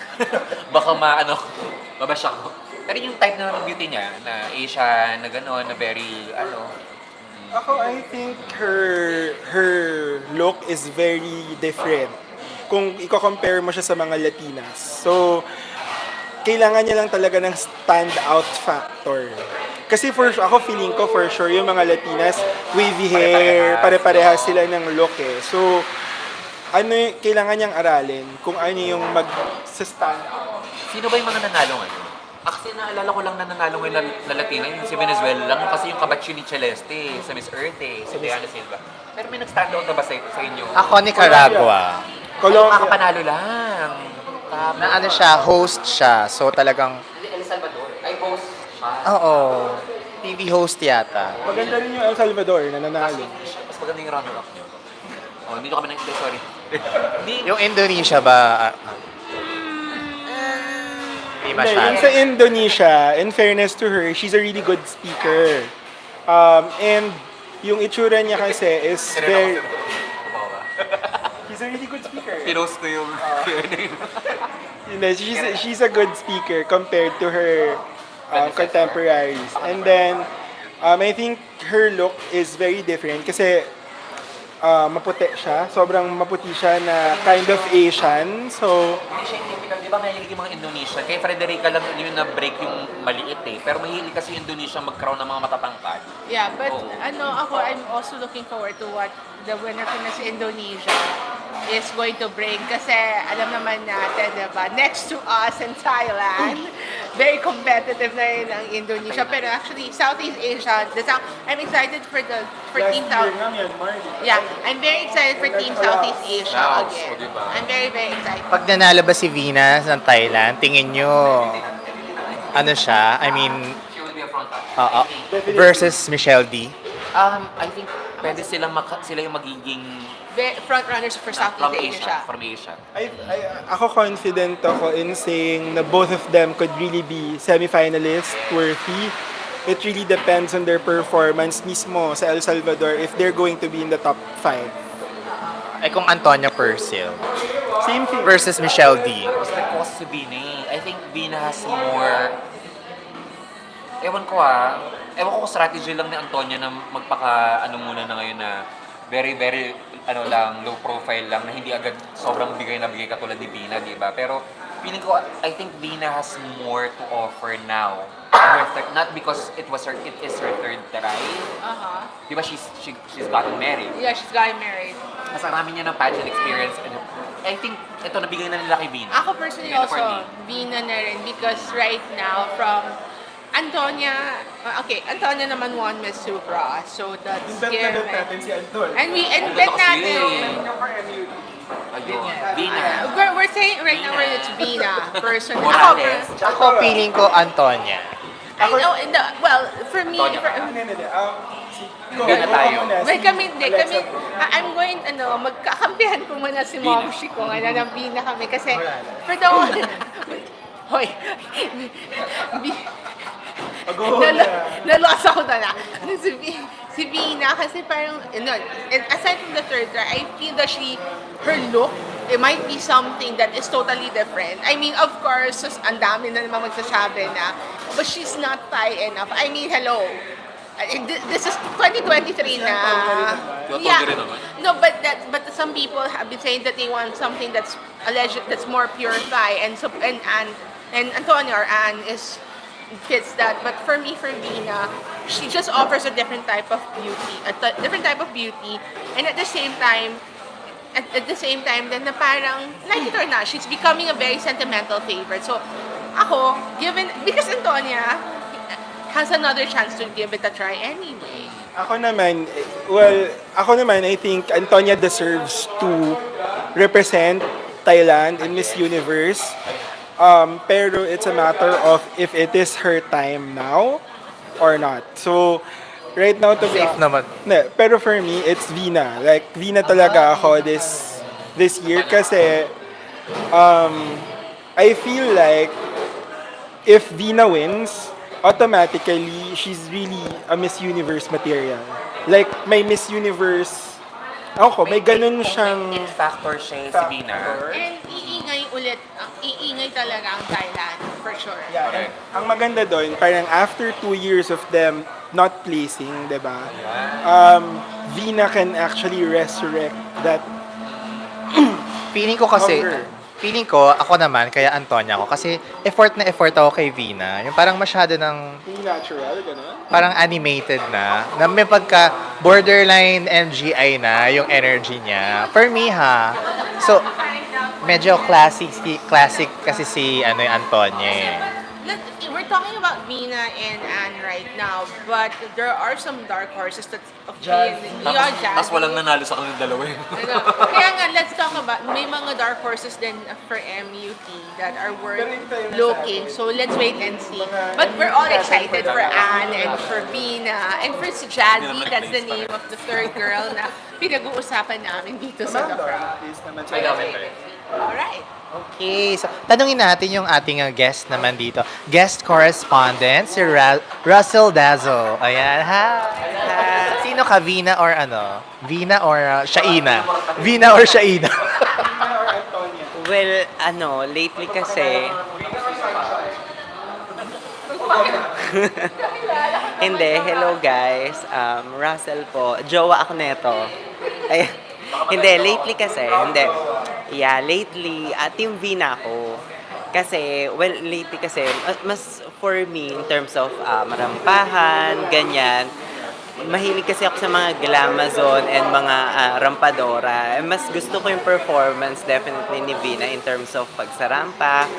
Baka mabash ako. Pero yung type na ng beauty niya, na Asian, na gano'n, na very, Ako, I think her look is very different kung i-compare mo siya sa mga Latinas. So, kailangan niya lang talaga ng standout factor. Kasi ako feeling ko for sure yung mga Latinas, wavy hair, pare-parehas sila ng look eh. So, kailangan niyang aralin kung ano yung mag-stand out. Sino ba yung mga nanalo ngayon? Actually, naalala ko lang na nanalo ngayon na Latina, yung si Venezuela lang, kasi yung kabatch ni Celeste sa Miss Earth si Diana Silva. Pero may nag-stand out na ba sa inyo? Ako, Nicaragua. Colombia. Makapanalo lang. Na ano siya, host siya. So talagang, El Salvador. Ay, host siya. oo, TV host yata. Maganda rin yung El Salvador na nanalo. Mas maganda yung runner-up niyo. Oh, hindi nyo kami sorry. Hindi. Yung Indonesia ba? Hindi Hindi, yung masyado. sa Indonesia, in fairness to her, she's a really good speaker. And yung itsura niya kasi is very... She's a really good speaker. Pinost ko yung Hindi, she's a good speaker compared to her contemporaries. And then, I think her look is very different kasi maputi siya. Sobrang maputi siya na kind of Asian. So, Hindi siya typical, di ba mahilig yung mga Indonesian? Kay Frederica lang yun na-break yung maliit eh. Pero mahilig kasi yung Indonesian mag-crown ng mga matatangkad. Yeah, but Oo. I'm also looking forward to what the winner from Miss Indonesia is going to bring kasi alam naman natin, diba, next to us in Thailand, very competitive na rin ang Indonesia. Pero actually, Southeast Asia, I'm excited for Team South. Yeah, I'm very excited for Team Southeast Asia Wow, again. so diba? I'm very, very excited. Pag nanalo ba si Venus ng Thailand, tingin nyo, ano siya? I mean, She will be a front runner. versus Michelle D. I think pwede sila yung magiging Front runners for from Southeast Asia. Asia. From Asia. ako confident ako in saying na both of them could really be semi-finalists worthy. It really depends on their performance mismo sa El Salvador if they're going to be in the top 5. Ay kung Antonia Purcell Same thing. versus Michelle D. Mas nag-cost si Vina eh. I think Vina has more... Ewan ko kung strategy lang ni Antonia na muna na ngayon na very, very, low profile lang, na hindi agad sobrang bigay na bigay katulad ni Vina, di ba? Pero feeling ko, I think Vina has more to offer now. Not because it is her third try. Di ba she's gotten married. Yeah, she's gotten married. Mas marami niya ng pageant experience. And I think ito nabigay na nila kay Vina. Ako personally Bigay na for also, me. Vina na rin because right now from Antonia, Antonia naman won Miss Supra, so that's scary. si Anton. And Ang bet ganda kasi natin, Ayun. Vina. we're saying right now it's Vina, personally. Morales. Ako feeling ko Antonia. I know, well, for me, Vina tayo. I'm going, magkakampihan ko muna si Momshi ko, ng Vina kami, kasi, for the one, hoy, nalos ako na. Si Vina, kasi parang, aside from the third try, I feel that her look, it might be something that is totally different. I mean, of course, ang dami na naman magsasabi na, but she's not Thai enough. I mean, hello. This is 2023 na. Tuwag rin naman. No, but some people have been saying that they want something that's more pure Thai, and Antonia or Anne is fits that. But for me, for Vina, she just offers a different type of beauty, different type of beauty, and at the same time, then na parang, like it or not, she's becoming a very sentimental favorite. So, ako, because Antonia has another chance to give it a try anyway. Ako naman, I think Antonia deserves to represent Thailand in Miss Universe. Pero it's a matter of if it is her time now or not. So, right now, to be Safe naman. Ne, pero for me, it's Vina. Like, Vina talaga ako this year kasi I feel like if Vina wins, automatically, she's really a Miss Universe material. Like, may Miss Universe, may ganun siyang... It factor siya si Vina. And iingay talaga ang Thailand, for sure. Yeah, and ang maganda doon, parang after 2 years of them not placing, di ba? Vina can actually resurrect that Feeling ko kasi, hunger. ako naman, kaya Antonia ako. Kasi effort na effort ako kay Vina. Yung parang masyado ng, Hindi natural, gano'n. parang animated na may pagka borderline NGI na yung energy niya. For me ha, so, medyo classic kasi si yung Antonia eh. We're talking about Vina and Anne right now, but there are some dark horses that Tapos walang nanalo sa kanilang dalawa eh. Kaya nga, let's talk about, may mga dark horses din for MUT that are worth looking. So let's wait and see. But we're all excited for Anne and for Vina and for si Jazzy. That's the name of the third girl na pinag-uusapan namin dito sa The Crown. Alright. Okay, so tanungin natin yung ating guest naman dito. Guest correspondent, si Russell Dazo. Ayan, hi. Sino ka, Vina or ano? Vina or Shaina? Vina or Shaina? Well, lately kasi... Hindi, hello guys. Russell po. Jowa ako neto. Ay, hindi, lately kasi, hindi. Yeah, lately, Team Vina ako. Kasi, lately kasi, mas for me, in terms of marampahan, ganyan, mahilig kasi ako sa mga glamazon and mga rampadora. Mas gusto ko yung performance definitely ni Vina in terms of pagsarampa.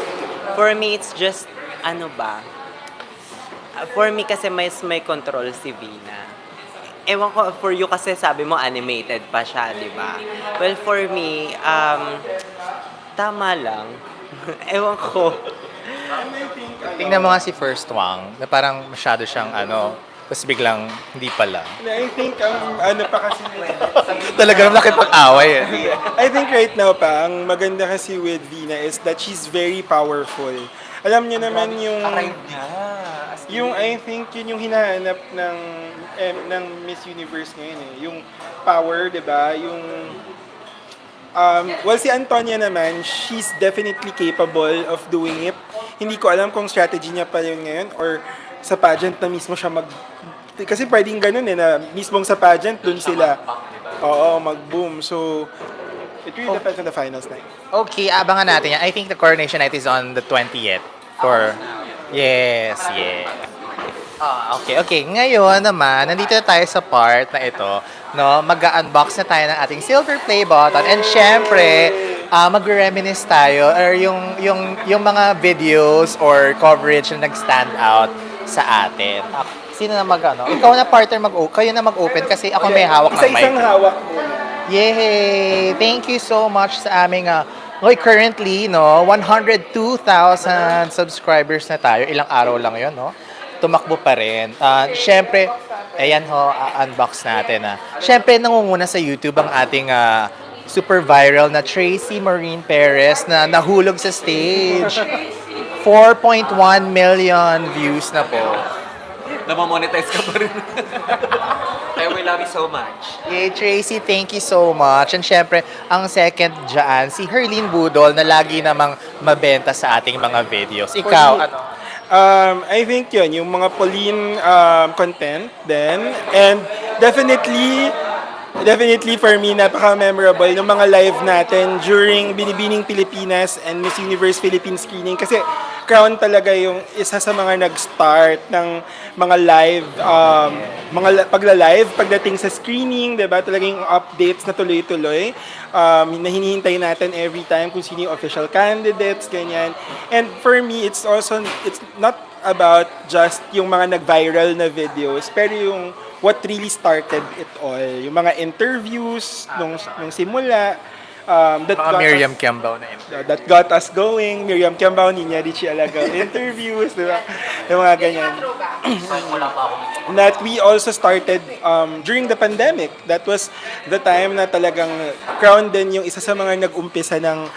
For me, it's just, for me kasi may control si Vina. Ewan ko, for you kasi sabi mo animated pa siya, di ba? Well, for me, tama lang. Ewan ko. Tingnan mo nga si First Wang, na parang masyado siyang tapos biglang hindi pala. I think pa kasi Talaga naman nakipag-away eh. I think right now pa, ang maganda kasi with Vina is that she's very powerful. Alam niyo naman yung... Arrive niya. Yung I think yun yung hinahanap ng Miss Universe ngayon eh. Yung power, 'di ba? Yung si Antonia naman, she's definitely capable of doing it. Hindi ko alam kung strategy niya pa yun ngayon or sa pageant na mismo siya kasi pwedeng ganun eh na mismong sa pageant dun sila mag-boom. So it really depends on the finals night. Okay, abangan natin yan. I think the coronation night is on the 20th. Yes. Okay. Ngayon naman, nandito na tayo sa part na ito, no? Mag-unbox na tayo ng ating silver play button. And syempre, magre-reminisce tayo or yung mga videos or coverage na nag-stand out sa atin. Sino na Ikaw na partner kayo na mag-open kasi ako may hawak ng mic. Isa-isang hawak mo. Yay! Thank you so much sa aming currently, 102,000 subscribers na tayo. Ilang araw lang 'yon, no? Tumakbo pa rin. Syempre, ayan unbox natin. Syempre, nangunguna sa YouTube ang ating super viral na Tracy Maureen Perez na nahulog sa stage. 4.1 million views na po. Namamonetize ka pa rin. Kaya we love you so much. Yay, Tracy, thank you so much. And syempre, ang second dyan, si Herlene Budol na lagi namang mabenta sa ating mga videos. Ikaw, I think yun, yung mga Pauline content then, and definitely for me, napaka-memorable ng mga live natin during Binibining Pilipinas and Miss Universe Philippines screening kasi Qrown talaga yung isa sa mga nag-start ng mga live, pagla-live, pagdating sa screening, diba? Talagang yung updates na tuloy-tuloy, na hinihintay natin every time kung sino yung official candidates, ganyan. And for me, it's not about just yung mga nag-viral na videos, pero yung what really started it all. Yung mga interviews nung simula, that Mga got Miriam us- Kiambao na interview. that got us going. Miriam Kiambao, Ninya Richie Alagaw interviews, di ba? Yung mga ganyan. That we also started during the pandemic. That was the time na talagang Qrown din yung isa sa mga nag-umpisa ng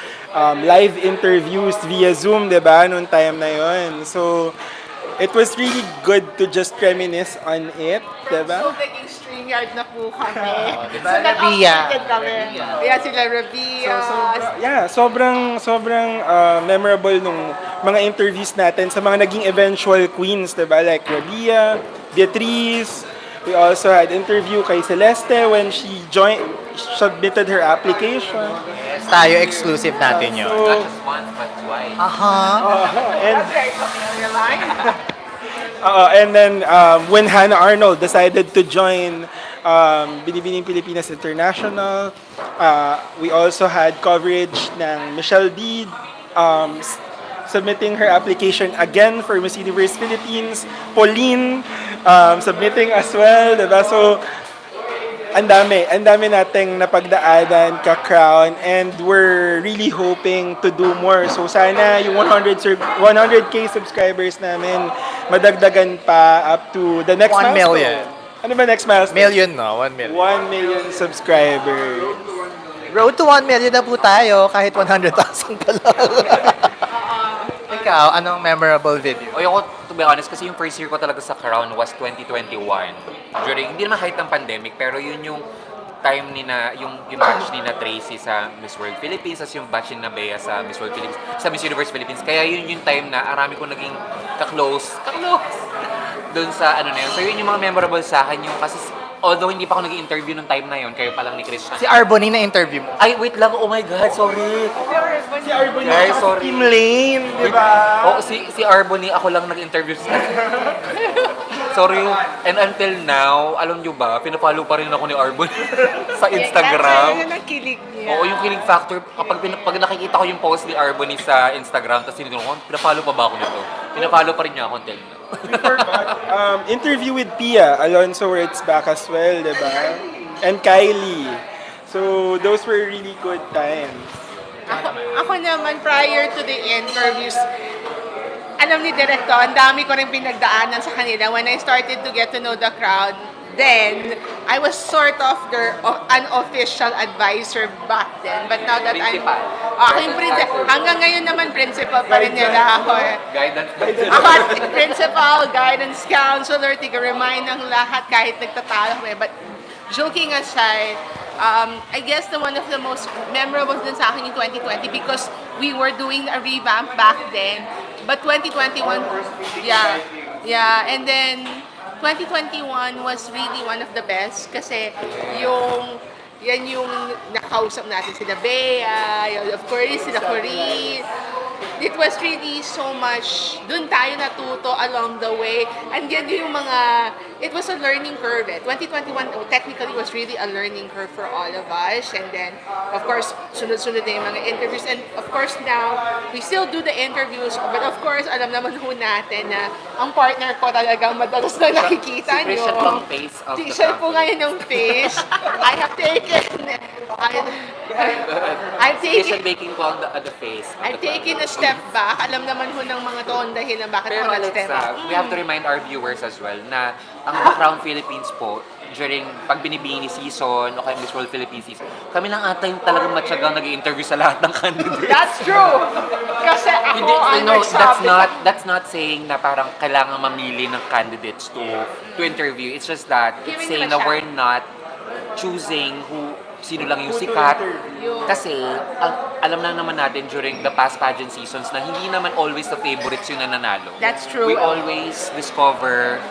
live interviews via Zoom, di ba? Noong time na yon. So, it was really good to just reminisce on it, di ba? So, naging StreamYard na po kami. diba? So, Rabia. nag-updated kami. Yeah, sila Rabia. Sobrang memorable nung mga interviews natin sa mga naging eventual queens, 'di ba? Like Rabia, Beatrice. We also had interview kay Celeste when she submitted her application. Tayo exclusive natin yun. Not just once, but twice. Aha. And Realize? and then when Hannah Arnold decided to join Binibining Pilipinas International, we also had coverage ng Michelle D submitting her application again for Miss Universe Philippines. Pauline submitting as well, diba? So, ang dami nating napagdaanan ka Qrown, and we're really hoping to do more. So sana yung 100k subscribers namin madagdagan pa up to the next 1 milestone. million. Ano ba next milestone? Million, no? 1 million. 1 million subscribers. Road to 1 million na po tayo, kahit 100,000 ka lang. Ikaw, anong memorable video? O ako, to be honest, kasi yung first year ko talaga sa Qrown was 2021. During, hindi naman kahit ng pandemic, pero yun yung time ni na, yung batch ni na Tracy sa Miss World Philippines, as yung batch ni na Bea sa Miss World Philippines, sa Miss Universe Philippines. Kaya yun yung time na arami ko naging ka-close doon sa ano na yun. So yun yung mga memorable sa akin, yung kasi although hindi pa ako nag-interview nung time na yun, kayo pa lang ni Christian. Si Arboni na interview mo. Ay, wait lang, oh my God, sorry. Si Arboni, Guys, sorry. Team Lane, di ba? Oh, si Arboni, ako lang nag-interview sa sorry. And until now, alam nyo ba, pinafollow pa rin ako ni Arbon sa Instagram. Yan ang kilig niya. Oo, yung kilig factor, pag nakikita ko yung post ni Arboni sa Instagram, tapos tinignan ko, pinafollow pa ba ako nito? Pinafollow pa rin niya ako until now. Interview with Pia Alonso where it's back as well, di ba? And Kylie. So, those were really good times. Ako naman, prior to the interviews, alam ni Directo, ang dami ko rin pinagdaanan sa kanila when I started to get to know the crowd. Then, I was sort of their unofficial advisor back then. But now that Principal. Ako yung principal. Hanggang ngayon naman, principal pa rin nila ako. Guidance. Ako, principal, guidance counselor, tiga-remind ng lahat kahit nagtatalo kami. But joking aside, I guess one of the most memorable din sa akin in 2020 because we were doing a revamp back then. But 2021, yeah, and then 2021 was really one of the best kasi yan yung nakausap natin sila Bea, of course sila Corinne. It was really so much, dun tayo natuto along the way. And yan yung it was a learning curve. 2021 technically was really a learning curve for all of us. And then, of course, sunod-sunod na yung mga interviews. And of course now, we still do the interviews. But of course, alam naman ho natin na ang partner ko talagang madalas na nakikita nyo. Christian pang face of the Siya po ngayon yung face. I have taken, I've Christian taken, baking po on the face. I've taken a step back. Alam naman ho ng mga to ang dahilan bakit Pero ako nag-step back. Alexa, we have to remind our viewers as well na ang Qrown Philippines po, during pag binibini season o kaya Miss World Philippines season, kami lang ata yung talagang matyagang nag-interview sa lahat ng candidates. That's true! Kasi ako, No, nagsabi- that's not saying na parang kailangan mamili ng candidates to interview. It's just that it's Giving saying them a na we're shot. not choosing sino lang yung sikat. Kasi alam na naman natin during the past pageant seasons na hindi naman always the favorites yung nananalo. That's true. We always discover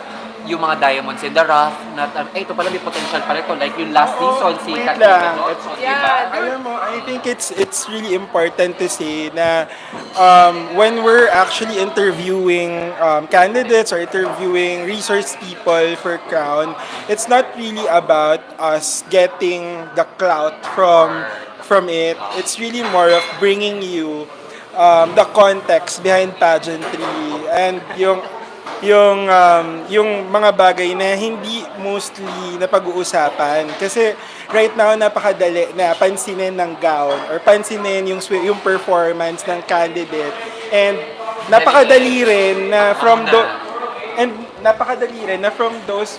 yung mga diamonds in the rough, na, ito pala may potential pala ito. Like yung last season, si Wait Kat lang. Johnson, Yeah, diba? Alam mo, I think it's really important to say na when we're actually interviewing candidates or interviewing resource people for Qrown, it's not really about us getting the clout from it. It's really more of bringing you the context behind pageantry and yung mga bagay na hindi mostly napag-uusapan kasi right now napakadali na pansinin ng gown or pansinin yung performance ng candidate and napakadali rin na from those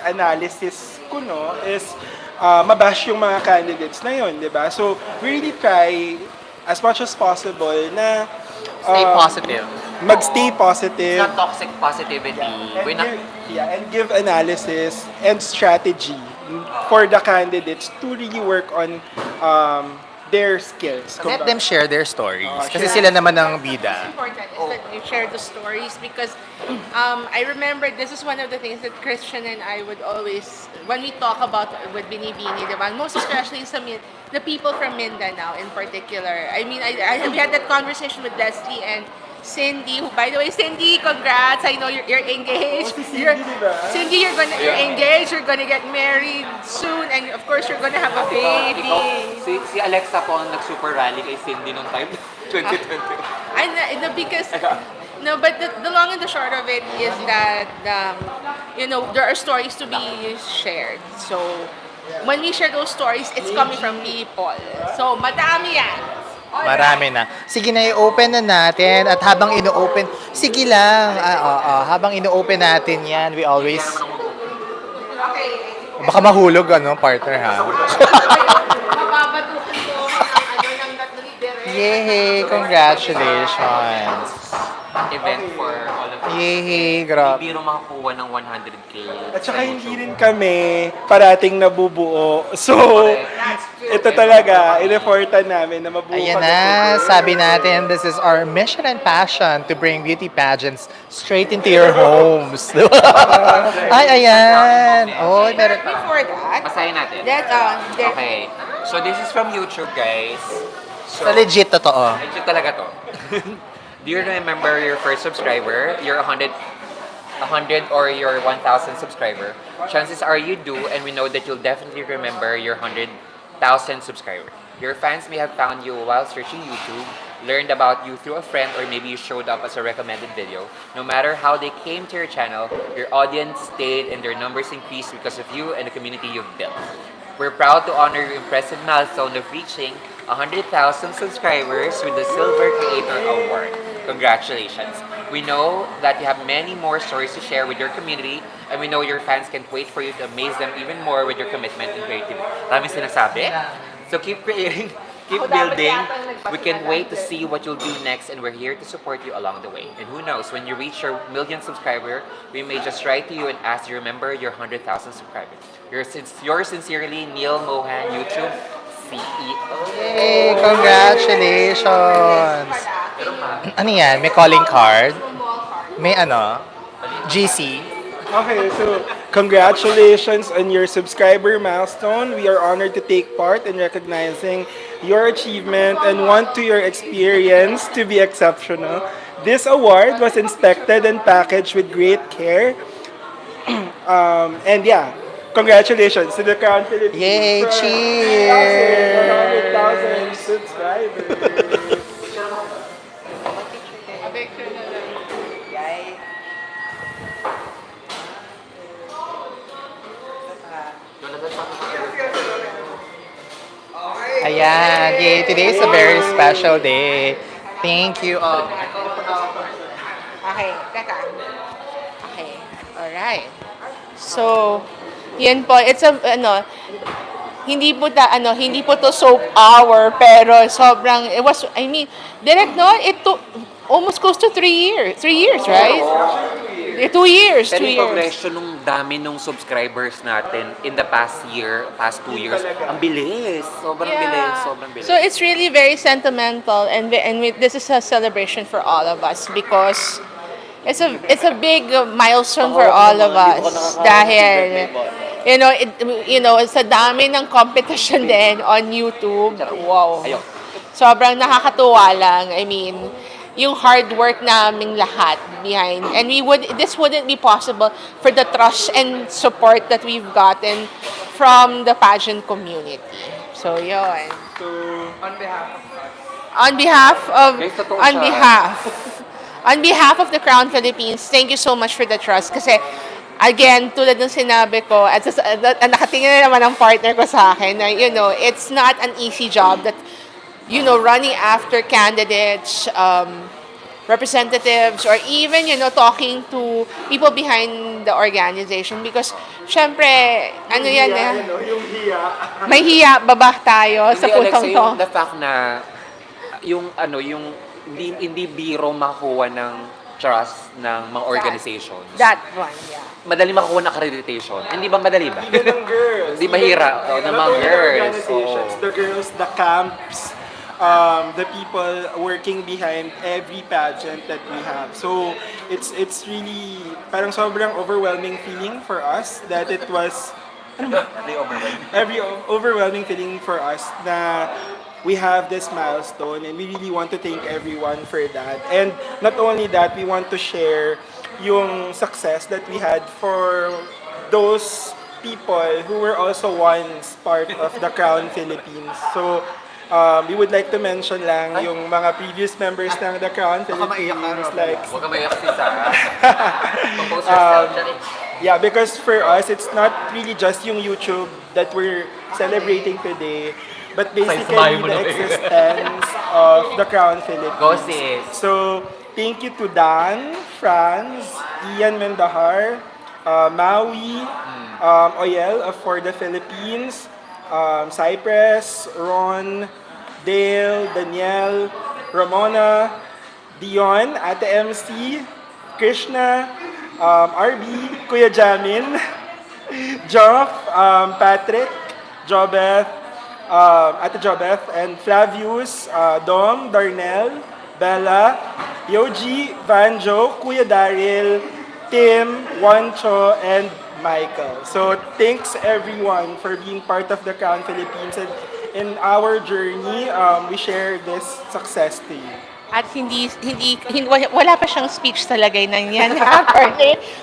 analysis ko no is mabash yung mga candidates na yun, 'di ba? So we really try as much as possible na Stay positive. magstay positive. Not toxic positivity. We're not, And give analysis and strategy for the candidates to really work on their skills. Let them share their stories. Kasi share. sila naman ang bida. important is that you share the stories because I remember this is one of the things that Christian and I would always, when we talk about with Binibini, diba? Most especially the people from Mindanao in particular. I mean, we had that conversation with Leslie and Cindy, who, by the way, Cindy, congrats! I know you're engaged. Cindy, you're engaged. You're gonna get married soon, and of course, you're gonna have a baby. si Alexa po ang nag-super rally kay Cindy nung time 2020. Because no, but the long and the short of it is that there are stories to be shared. So when we share those stories, it's coming from people. So madami yan. Marami na. Sige na, i-open na natin. At habang ino-open, sige lang. Habang ino-open natin yan, we always... Baka mahulog, partner, ha? Mababatukan ko ng naglibre. Yay! Congratulations! Event for all of us. Yay! Grabe. Biro makakuha ng 100K. At saka hindi rin kami parating nabubuo. So, ito talaga, in-effortan namin na mabuo Ayan kami. na, sabi natin, this is our mission and passion to bring beauty pageants straight into your homes. Ay, ayan. Oh, meron pa. Before that, Basahin natin. Okay. So this is from YouTube, guys. So, Sa legit, totoo. Legit talaga to. Do you remember your first subscriber, your 100 or your 1,000 subscriber? Chances are you do, and we know that you'll definitely remember your 100,000 subscriber. Your fans may have found you while searching YouTube, learned about you through a friend, or maybe you showed up as a recommended video. No matter how they came to your channel, your audience stayed and their numbers increased because of you and the community you've built. We're proud to honor your impressive milestone of reaching 100,000 subscribers with the Silver Creator Award. Congratulations. We know that you have many more stories to share with your community, and we know your fans can't wait for you to amaze them even more with your commitment and creativity. Daming sinasabi. So keep creating, keep building. We can't wait to see what you'll do next, and we're here to support you along the way. And who knows, when you reach your 1,000,000 subscriber, we may just write to you and ask you to remember your 100,000 subscribers. Yours sincerely, Neil Mohan, YouTube CEO. Yay! Congratulations! Ano yan? May calling card? May GC? Okay, so congratulations on your subscriber milestone. We are honored to take part in recognizing your achievement and want to your experience to be exceptional. This award was inspected and packaged with great care. And yeah, congratulations to the Qrown Philippines. Yay! from Cheers! 100,000 subscribers. Ayan. Yay! Today is a very special day. Thank you all. Okay, teka. Okay, alright. So, yan po, it's hindi po to soap hour, pero sobrang, direct no, it took almost close to 3 years. 3 years, right? 2 years, Pero 2 yung years. progression nung dami nung subscribers natin in the past 2 years, ang bilis. Sobrang bilis. So it's really very sentimental, and this is a celebration for all of us because it's a big milestone for all of us dahil sa dami ng competition din on YouTube. Wow. Sobrang nakakatuwa lang. I mean, yung hard work naming lahat behind. And this wouldn't be possible for the trust and support that we've gotten from the pageant community. So, yun. So, On behalf of Guys, totoo on siya. behalf on behalf of the Qrown Philippines, thank you so much for the trust kasi again, tulad ng sinabi ko, at nakatingin na naman ang partner ko sa akin na it's not an easy job that running after candidates, representatives, or even talking to people behind the organization because syempre yung hiya. may hiya baba tayo sa Hindi, Alexa, putong to. yung the fact na yung hindi biro makakuha ng trust ng mga organizations. That one, yeah. Madali makakuha ng accreditation. Hindi ba madali ba? Even ng girls. Hindi mahira. Ng mga girls. Organizations, Oo. the girls, the camps, the people working behind every pageant that we have. So it's really parang sobrang overwhelming feeling for us that it was every overwhelming feeling for us na we have this milestone and we really want to thank everyone for that. And not only that, we want to share yung success that we had for those people who were also once part of the Qrown Philippines. So we would like to mention lang yung mga previous members ng the Qrown Philippines like Huwag ka mayak si Sarah. Compose yourself. yeah, because for us it's not really just yung YouTube that we're celebrating today, but basically the existence of the Qrown Philippines. Go sis. So, thank you to Dan, Franz, Ian Mendahar, Maui, Oyel for the Philippines, Cypress, Ron, Dale, Danielle, Ramona, Dion, Ate MC, Krishna, RB, Kuya Jamin, Joff, Patrick, Jobeth, Ate Jobeth, and Flavius, Dom, Darnell, Bella, Yoji, Vanjo, Kuya Daryl, Tim, Wancho, and Michael. So thanks everyone for being part of the Qrown Philippines, and in our journey, we share this success to you. At wala pa siyang speech talaga ng yan.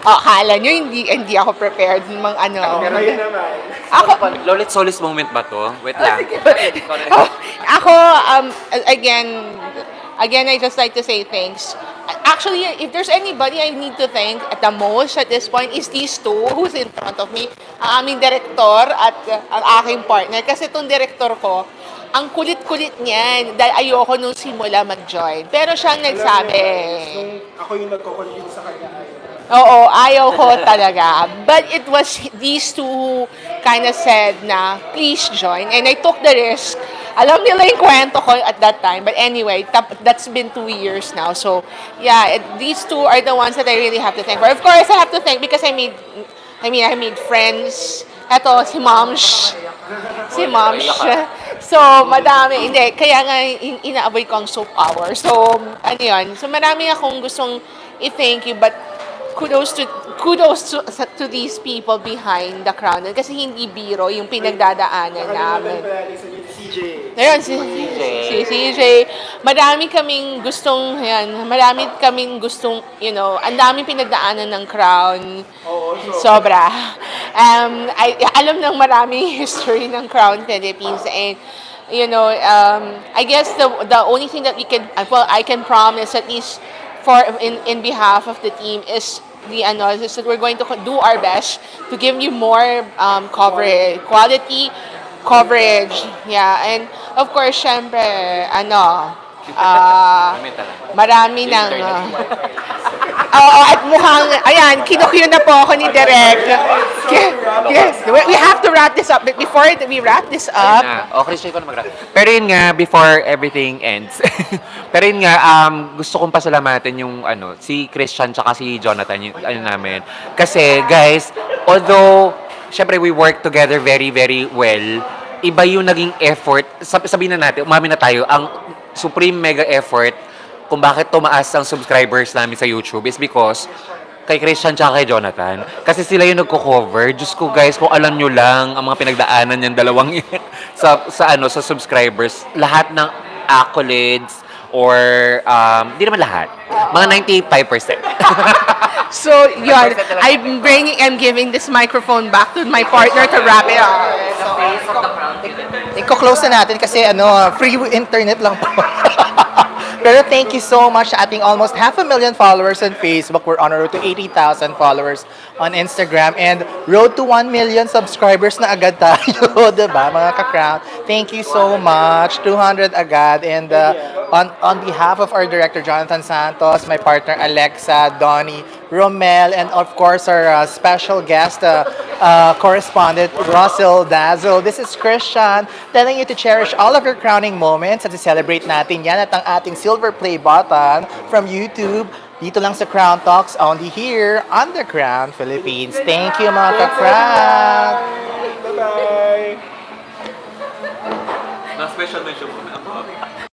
Akala nyo, hindi ako prepared ng Kayo naman. Ako, Lolit Solis moment ba to? Wait lang. ako, again, I just like to say thanks. Actually, if there's anybody I need to thank at the most at this point is these two who's in front of me. Ang aming director at ang aking partner. Kasi itong director ko, ang kulit-kulit niyan dahil ayoko nung simula mag-join. Pero siyang nagsabi. Nung ako yung nagko-convince sa kanya. Oo, ayaw ko talaga. But it was these two who kind of said na, please join. And I took the risk. Alam nila yung kwento ko at that time. But anyway, that's been 2 years now. So, yeah, these two are the ones that I really have to thank for. Of course, I have to thank because I made friends. Eto, si Momsh. Si Momsh. So, madami. Hindi, kaya nga ina-avoid ko ang soap hour. So, ano yun. So, marami akong gustong i-thank you. But, kudos to these people behind the Qrown. Kasi hindi biro yung pinagdadaanan namin. CJ. Ayun, si CJ. Marami kaming gustong, ang daming pinagdaanan ng Qrown. Sobra. Alam ng maraming history ng Qrown Philippines. And, I guess the only thing that I can promise, at least in behalf of the team, is that we're going to do our best to give you more quality coverage. Yeah, and of course, syempre, marami ng at mukhang, ayan, kinukyo na po ako ni Direk. Yes, we have to wrap this up. But before we wrap this up, Christian ko na mag-wrap. Pero yun nga, before everything ends. Pero yun nga, gusto kong pasalamatan yung si Christian tsaka si Jonathan, yung namin. Kasi guys, although syempre we work together very, very well, iba yung naging effort. Sabihin na natin, umamin na tayo, ang supreme mega effort kung bakit tumaas ang subscribers namin sa YouTube is because kay Christian tsaka kay Jonathan. Kasi sila yung nagko-cover. Diyos ko guys, kung alam nyo lang ang mga pinagdaanan yung dalawang yan sa subscribers, lahat ng accolades or di naman lahat. Mga 95%. So, yun, I'm giving this microphone back to my partner to wrap it up. Iko-close na natin kasi free internet lang po. Pero thank you so much sa ating almost 500,000 followers on Facebook. We're on a road to 80,000 followers on Instagram and road to 1 million subscribers na agad tayo, diba mga ka-Qrown? Thank you so much. 200 agad. And on behalf of our director, Jonathan Santos, my partner, Alexa, Donnie, Romel, and of course our special guest, correspondent, Russell Dazzle. This is Christian, telling you to cherish all of your crowning moments at to celebrate natin yan at ang ating silver play button from YouTube. Dito lang sa Qrown Talks, only here on the Qrown Philippines. Thank you mga ka-Qrown! Bye-bye! Na special mention muna ako.